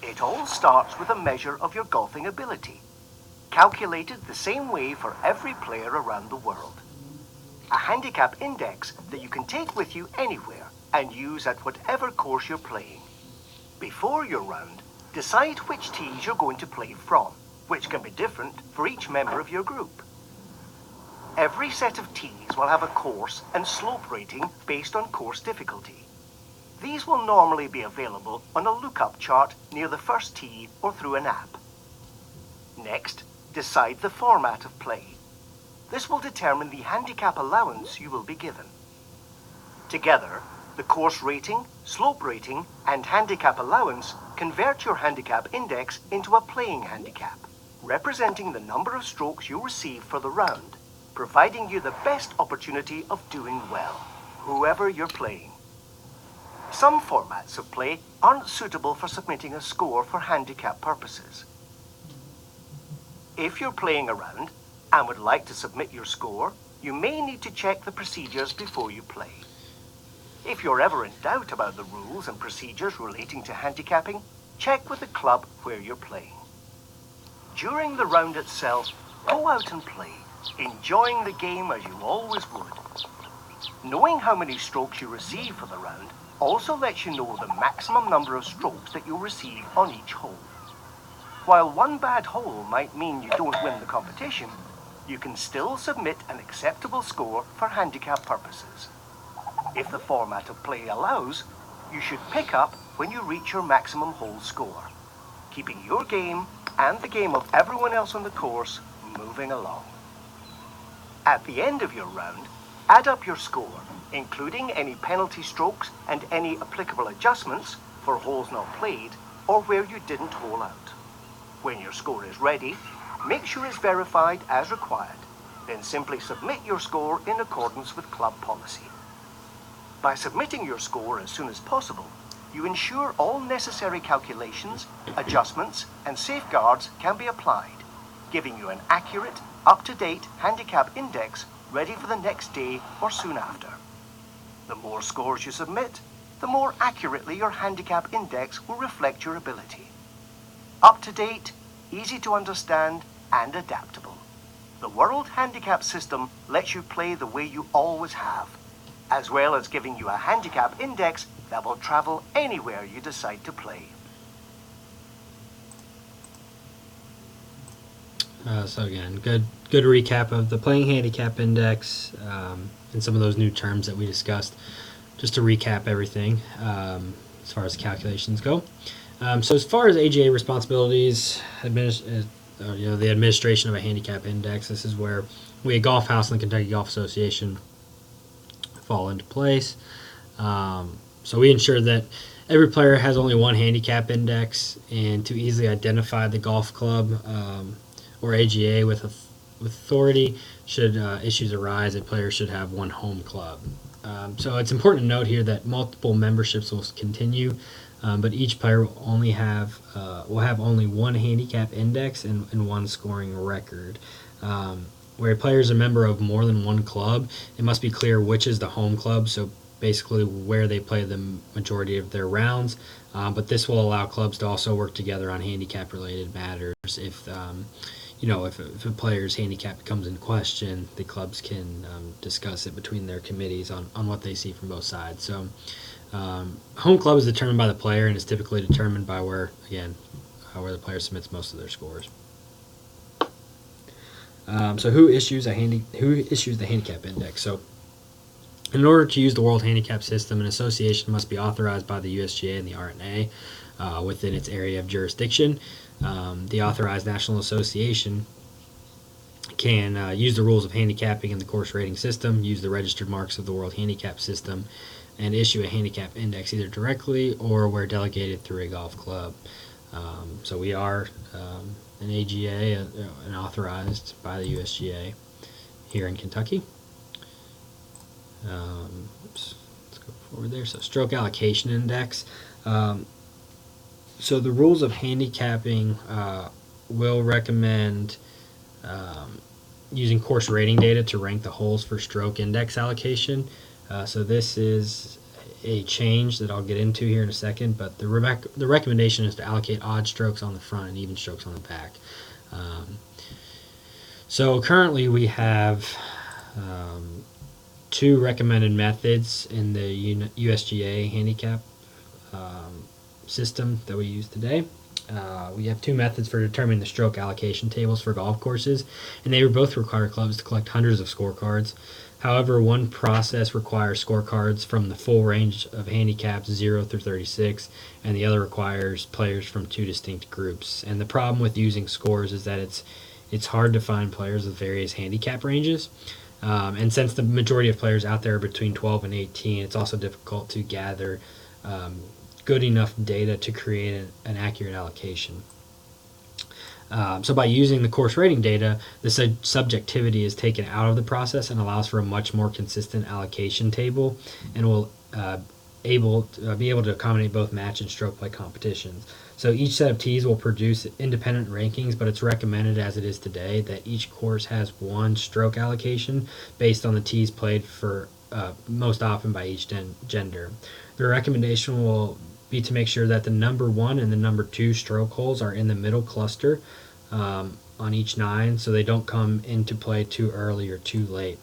It all starts with a measure of your golfing ability, calculated the same way for every player around the world. A handicap index that you can take with you anywhere and use at whatever course you're playing. Before your round, decide which tees you're going to play from, which can be different for each member of your group. Every set of tees will have a course and slope rating based on course difficulty. These will normally be available on a lookup chart near the first tee or through an app. Next, decide the format of play. This will determine the handicap allowance you will be given. Together, the course rating, slope rating, and handicap allowance convert your handicap index into a playing handicap, representing the number of strokes you receive for the round, providing you the best opportunity of doing well, whoever you're playing. Some formats of play aren't suitable for submitting a score for handicap purposes. If you're playing a round and would like to submit your score, you may need to check the procedures before you play. If you're ever in doubt about the rules and procedures relating to handicapping, check with the club where you're playing. During the round itself, go out and play, enjoying the game as you always would. Knowing how many strokes you receive for the round also lets you know the maximum number of strokes that you'll receive on each hole. While one bad hole might mean you don't win the competition, you can still submit an acceptable score for handicap purposes. If the format of play allows, you should pick up when you reach your maximum hole score, keeping your game and the game of everyone else on the course moving along. At the end of your round, add up your score, including any penalty strokes and any applicable adjustments for holes not played or where you didn't hole out. When your score is ready, make sure it's verified as required, then simply submit your score in accordance with club policy. By submitting your score as soon as possible, you ensure all necessary calculations, adjustments, and safeguards can be applied, giving you an accurate, up-to-date handicap index ready for the next day or soon after. The more scores you submit, the more accurately your handicap index will reflect your ability. Up-to-date, easy to understand, and adaptable. The World Handicap System lets you play the way you always have, as well as giving you a handicap index that will travel anywhere you decide to play. So again, good recap of the playing handicap index and some of those new terms that we discussed. Just to recap everything as far as calculations go. So as far as AGA responsibilities, the administration of a handicap index, this is where we at Golf House and the Kentucky Golf Association fall into place. So we ensure that every player has only one handicap index, and to easily identify the golf club or AGA with authority should issues arise, a player should have one home club. So it's important to note here that multiple memberships will continue, but each player will have only one handicap index and one scoring record. where a player is a member of more than one club, it must be clear which is the home club, so basically where they play the majority of their rounds. But this will allow clubs to also work together on handicap-related matters. If if a player's handicap comes in question, the clubs can discuss it between their committees on what they see from both sides. So home club is determined by the player and is typically determined by where the player submits most of their scores. So who issues the handicap index? So in order to use the World Handicap System, an association must be authorized by the USGA and the RNA within its area of jurisdiction. The authorized national association can use the rules of handicapping in the course rating system, use the registered marks of the World Handicap System, and issue a handicap index either directly or where delegated through a golf club. So we are an AGA and authorized by the USGA here in Kentucky. Let's go forward there. So stroke allocation index. So the rules of handicapping will recommend using course rating data to rank the holes for stroke index allocation. So this is a change that I'll get into here in a second, but the recommendation is to allocate odd strokes on the front and even strokes on the back. So currently we have two recommended methods in the USGA handicap system that we use today. We have two methods for determining the stroke allocation tables for golf courses, and they both require clubs to collect hundreds of scorecards. However, one process requires scorecards from the full range of handicaps 0 through 36, and the other requires players from two distinct groups. And the problem with using scores is that it's hard to find players with various handicap ranges. And since the majority of players out there are between 12 and 18, it's also difficult to gather good enough data to create an accurate allocation. So by using the course rating data, the subjectivity is taken out of the process and allows for a much more consistent allocation table, and will be able to accommodate both match and stroke play competitions. So each set of tees will produce independent rankings, but it's recommended, as it is today, that each course has one stroke allocation based on the tees played for most often by each gender. The recommendation will be to make sure that the number 1 and the number 2 stroke holes are in the middle cluster on each 9, so they don't come into play too early or too late.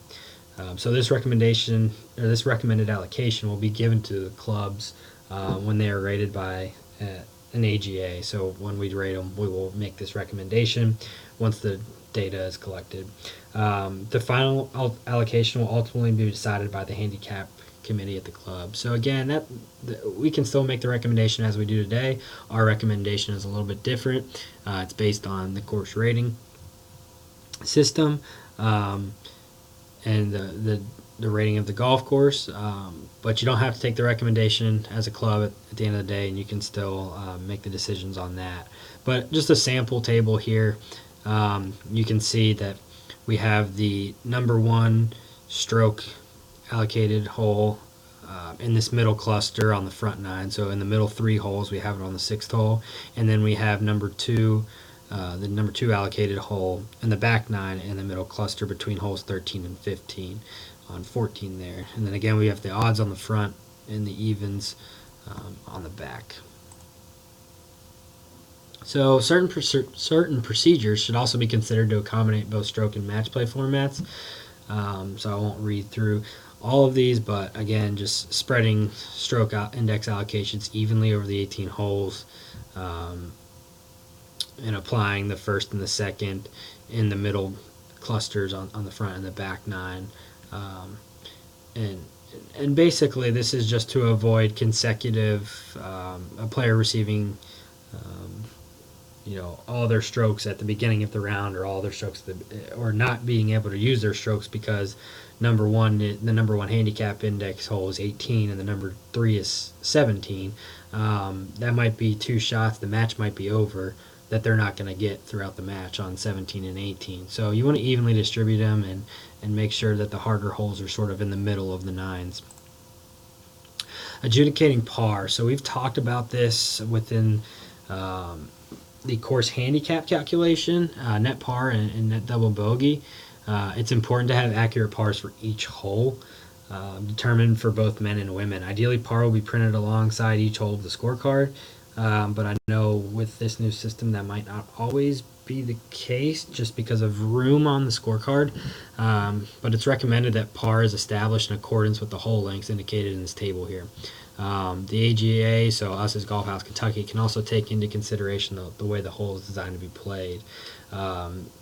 So this recommended allocation will be given to the clubs when they are rated by an AGA. So when we rate them, we will make this recommendation once the data is collected. The final allocation will ultimately be decided by the handicap committee at the club. So again, we can still make the recommendation as we do today. Our recommendation is a little bit different. It's based on the course rating system and the rating of the golf course, but you don't have to take the recommendation as a club at the end of the day, and you can still make the decisions on that. But just a sample table here, you can see that we have the number 1 stroke allocated hole in this middle cluster on the front 9. So in the middle 3 holes, we have it on the 6th hole, and then we have the number 2 allocated hole in the back 9 in the middle cluster between holes 13 and 15 on 14 there. And then again, we have the odds on the front and the evens on the back. So certain procedures should also be considered to accommodate both stroke and match play formats. So I won't read through all of these, but again, just spreading stroke index allocations evenly over the 18 holes, and applying the first and the second in the middle clusters on the front and the back 9. And basically this is just to avoid consecutive a player receiving all their strokes at the beginning of the round, or all their strokes or not being able to use their strokes because the number one handicap index hole is 18 and the number 3 is 17. That might be 2 shots, the match might be over, that they're not going to get throughout the match on 17 and 18. So you want to evenly distribute them and make sure that the harder holes are sort of in the middle of the 9s. Adjudicating par. So we've talked about this within the course handicap calculation, net par and net double bogey. It's important to have accurate pars for each hole, determined for both men and women. Ideally, par will be printed alongside each hole of the scorecard, but I know with this new system that might not always be the case just because of room on the scorecard. But it's recommended that par is established in accordance with the hole lengths indicated in this table here. The AGA, so us as Golf House Kentucky, can also take into consideration the way the hole is designed to be played.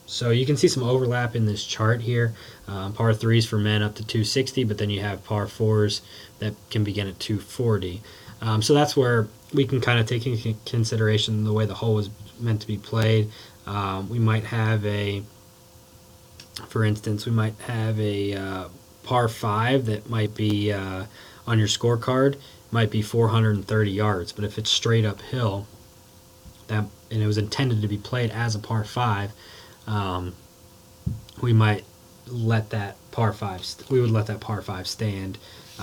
So you can see some overlap in this chart here. Par 3s for men up to 260, but then you have par 4s that can begin at 240. So that's where we can kind of take into consideration the way the hole is meant to be played. We might have for instance, par 5 that might be on your scorecard, might be 430 yards, but if it's straight uphill, and it was intended to be played as a par 5, we might let that par 5. We would let that par 5 stand,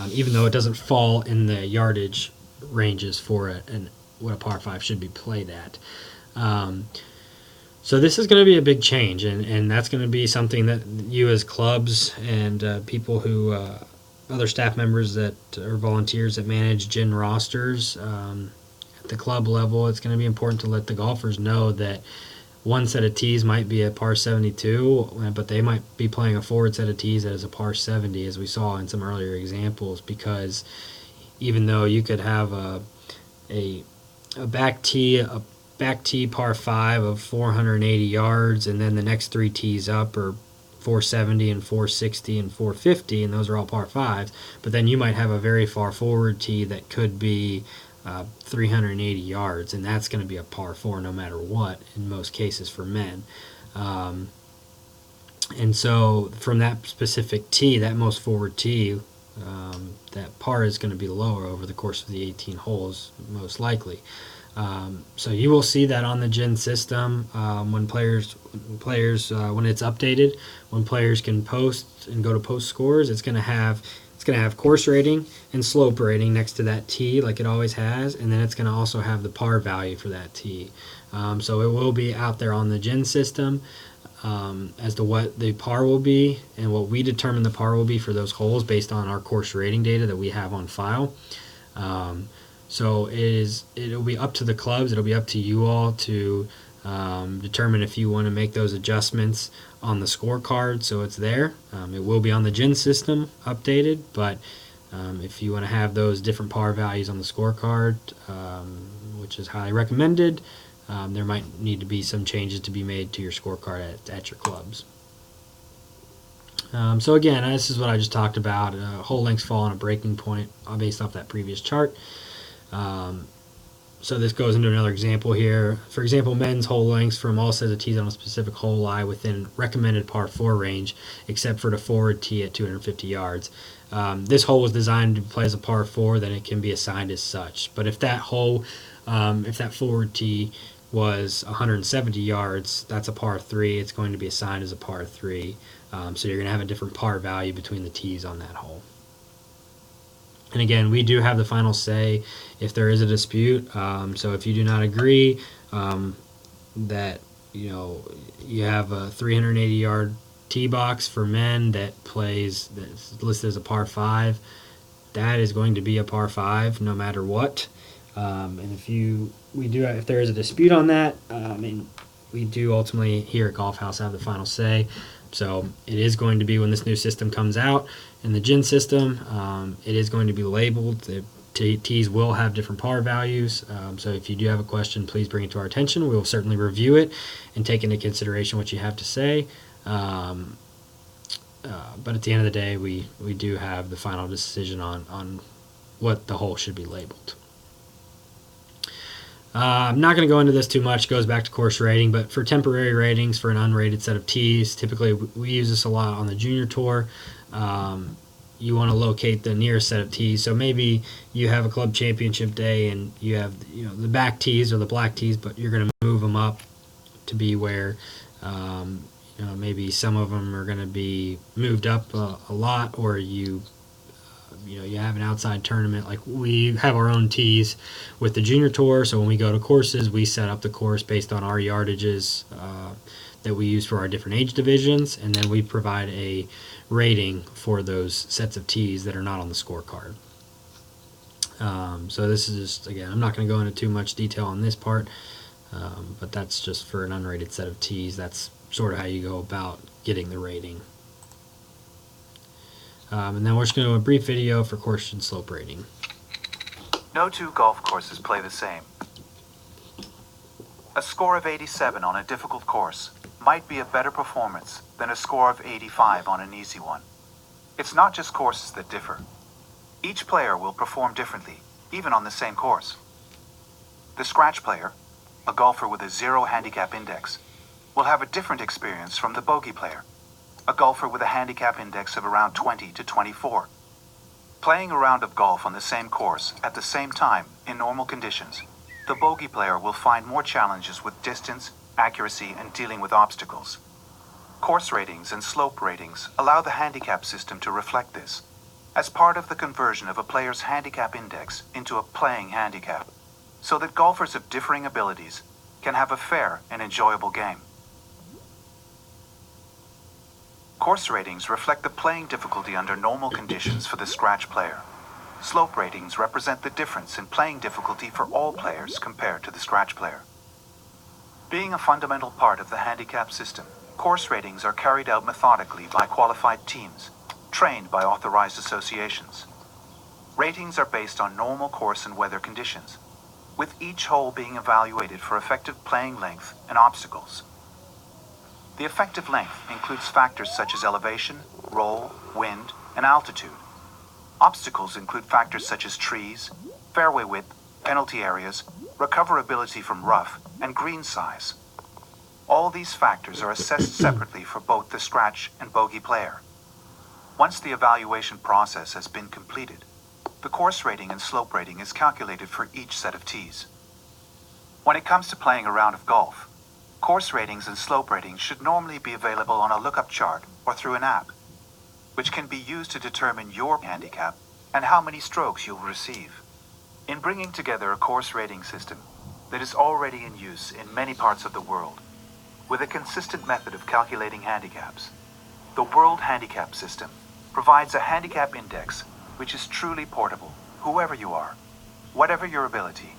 even though it doesn't fall in the yardage ranges for it and what a par 5 should be played at. So this is going to be a big change, and that's going to be something that you as clubs and people who, other staff members that are volunteers that manage gin rosters at the club level, it's going to be important to let the golfers know that one set of tees might be a par 72, but they might be playing a forward set of tees that is a par 70, as we saw in some earlier examples, because even though you could have a back tee par 5 of 480 yards, and then the next 3 tees up are 470 and 460 and 450, and those are all par 5s, but then you might have a very far forward tee that could be 380 yards, and that's going to be a par 4 no matter what in most cases for men. And so from that specific tee, that most forward tee, that par is going to be lower over the course of the 18 holes most likely. So you will see that on the gin system when players when it's updated, when players can post and go to post scores, it's going to have course rating and slope rating next to that tee like it always has, and then it's going to also have the par value for that tee. So it will be out there on the gin system as to what the par will be and what we determine the par will be for those holes based on our course rating data that we have on file. So it'll be up to the clubs, it'll be up to you all to determine if you want to make those adjustments on the scorecard so it's there. It will be on the gin system updated, but if you want to have those different par values on the scorecard, which is highly recommended, there might need to be some changes to be made to your scorecard at your clubs. So again, this is what I just talked about. Hole lengths fall on a breaking point based off that previous chart. So this goes into another example here. For example, men's hole lengths from all sets of tees on a specific hole lie within recommended par 4 range, except for the forward tee at 250 yards. This hole was designed to play as a par 4, then it can be assigned as such. But if that hole, if that forward tee was 170 yards, that's a par 3. It's going to be assigned as a par 3. So you're going to have a different par value between the tees on that hole. And again, we do have the final say if there is a dispute. So if you do not agree that you have a 380-yard tee box for men that's listed as a par 5, that is going to be a par 5 no matter what. And if there is a dispute on that, we do ultimately here at Golf House have the final say. So it is going to be, when this new system comes out in the gin system, it is going to be labeled. The tees will have different par values. So if you do have a question, please bring it to our attention. We will certainly review it and take into consideration what you have to say. But at the end of the day, we do have the final decision on what the hole should be labeled. I'm not going to go into this too much. It goes back to course rating, but for temporary ratings for an unrated set of tees, typically we use this a lot on the junior tour. You want to locate the nearest set of tees. So maybe you have a club championship day and you have the back tees or the black tees, but you're going to move them up to be where maybe some of them are going to be moved up a lot, or you have an outside tournament. Like we have our own tees with the junior tour, so when we go to courses, we set up the course based on our yardages that we use for our different age divisions, and then we provide a rating for those sets of tees that are not on the scorecard. So this is just, again, I'm not going to go into too much detail on this part, but that's just for an unrated set of tees. That's sort of how you go about getting the rating. And then we're just going to do a brief video for course and slope rating. No two golf courses play the same. A score of 87 on a difficult course might be a better performance than a score of 85 on an easy one. It's not just courses that differ. Each player will perform differently, even on the same course. The scratch player, a golfer with a 0 handicap index, will have a different experience from the bogey player, a golfer with a handicap index of around 20 to 24. Playing a round of golf on the same course at the same time in normal conditions, the bogey player will find more challenges with distance, accuracy, and dealing with obstacles. Course ratings and slope ratings allow the handicap system to reflect this, as part of the conversion of a player's handicap index into a playing handicap, so that golfers of differing abilities can have a fair and enjoyable game. Course ratings reflect the playing difficulty under normal conditions for the scratch player. Slope ratings represent the difference in playing difficulty for all players compared to the scratch player. Being a fundamental part of the handicap system, course ratings are carried out methodically by qualified teams, trained by authorized associations. Ratings are based on normal course and weather conditions, with each hole being evaluated for effective playing length and obstacles. The effective length includes factors such as elevation, roll, wind, and altitude. Obstacles include factors such as trees, fairway width, penalty areas, recoverability from rough, and green size. All these factors are assessed separately for both the scratch and bogey player. Once the evaluation process has been completed, the course rating and slope rating is calculated for each set of tees. When it comes to playing a round of golf, course ratings and slope ratings should normally be available on a lookup chart or through an app, which can be used to determine your handicap and how many strokes you'll receive. In bringing together a course rating system that is already in use in many parts of the world, with a consistent method of calculating handicaps, the World Handicap System provides a handicap index which is truly portable, whoever you are, whatever your ability,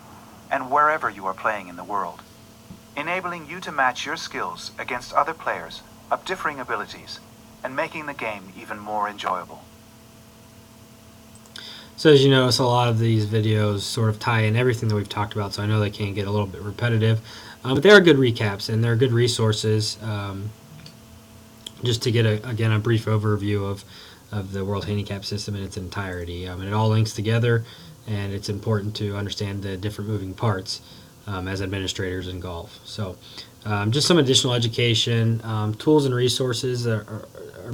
and wherever you are playing in the world, enabling you to match your skills against other players of differing abilities and making the game even more enjoyable. So as you notice, a lot of these videos sort of tie in everything that we've talked about, so I know they can get a little bit repetitive, but they are good recaps and they're good resources just to get, again, a brief overview of the World Handicap System in its entirety. And it all links together, and it's important to understand the different moving parts as administrators in golf. So just some additional education, tools and resources are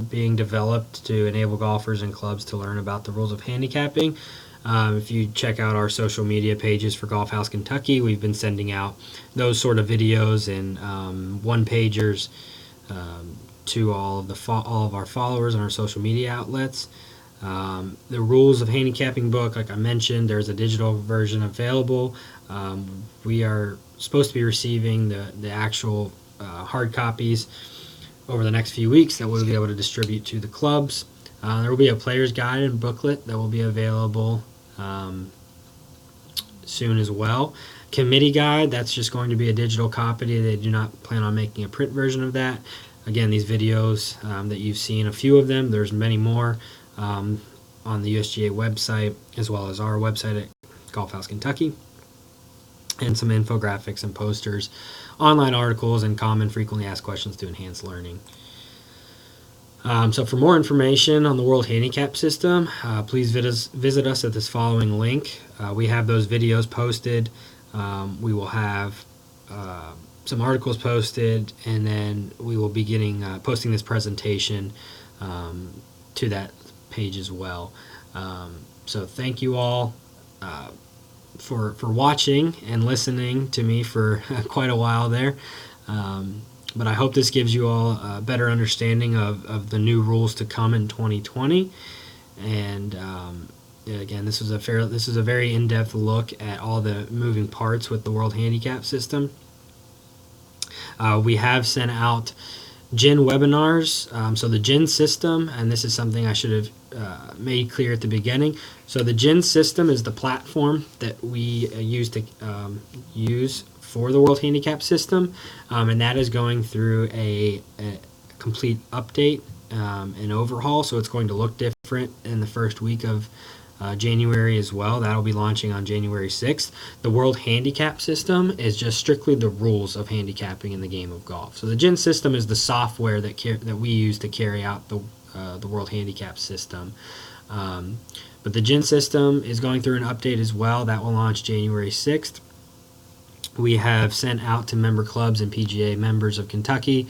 being developed to enable golfers and clubs to learn about the rules of handicapping. If you check out our social media pages for Golf House Kentucky, we've been sending out those sort of videos and one-pagers to all of our followers on our social media outlets. The rules of handicapping book, like I mentioned, there's a digital version available. We are supposed to be receiving the actual hard copies over the next few weeks that we'll be able to distribute to the clubs. There will be a player's guide and booklet that will be available soon as well. Committee guide, that's just going to be a digital copy. They do not plan on making a print version of that. Again, these videos that you've seen, a few of them, there's many more on the USGA website, as well as our website at Golf House Kentucky, and some infographics and posters, online articles, and common frequently asked questions to enhance learning. So for more information on the World Handicap System, please visit us at this following link. We have those videos posted. We will have some articles posted, and then we will be posting this presentation to that page as well. So thank you all for watching and listening to me for quite a while there. But I hope this gives you all a better understanding of the new rules to come in 2020. And again, this is a very in-depth look at all the moving parts with the World Handicap System. We have sent out GIN webinars. So the GIN system, and this is something I should have made clear at the beginning. So the GIN system is the platform that we use to use for the World Handicap System, and that is going through a complete update and overhaul. So it's going to look different in the first week of January as well. That'll be launching on January 6th. The World Handicap System is just strictly the rules of handicapping in the game of golf. So the GIN system is the software that we use to carry out the World Handicap System. But the GIN system is going through an update as well. That will launch January 6th. We have sent out to member clubs and PGA members of Kentucky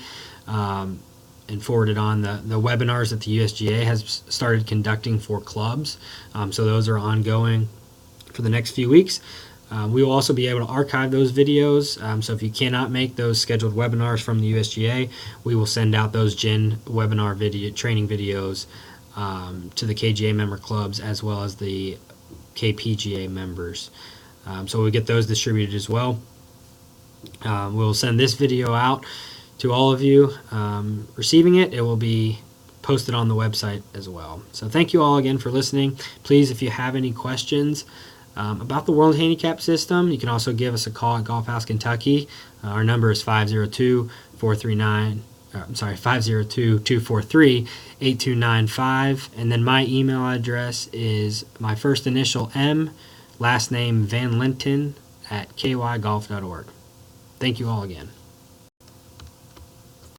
and forwarded on the webinars that the USGA has started conducting for clubs. So those are ongoing for the next few weeks. We will also be able to archive those videos. So if you cannot make those scheduled webinars from the USGA, we will send out those GIN webinar training videos to the KGA member clubs as well as the KPGA members. So we'll get those distributed as well. We'll send this video out to all of you receiving it. It will be posted on the website as well. So thank you all again for listening. Please, if you have any questions about the World Handicap System, you can also give us a call at Golf House Kentucky. Our number is 502-243-8295, and then my email address is my first initial M, last name Van Lenten @kygolf.org. Thank you all again.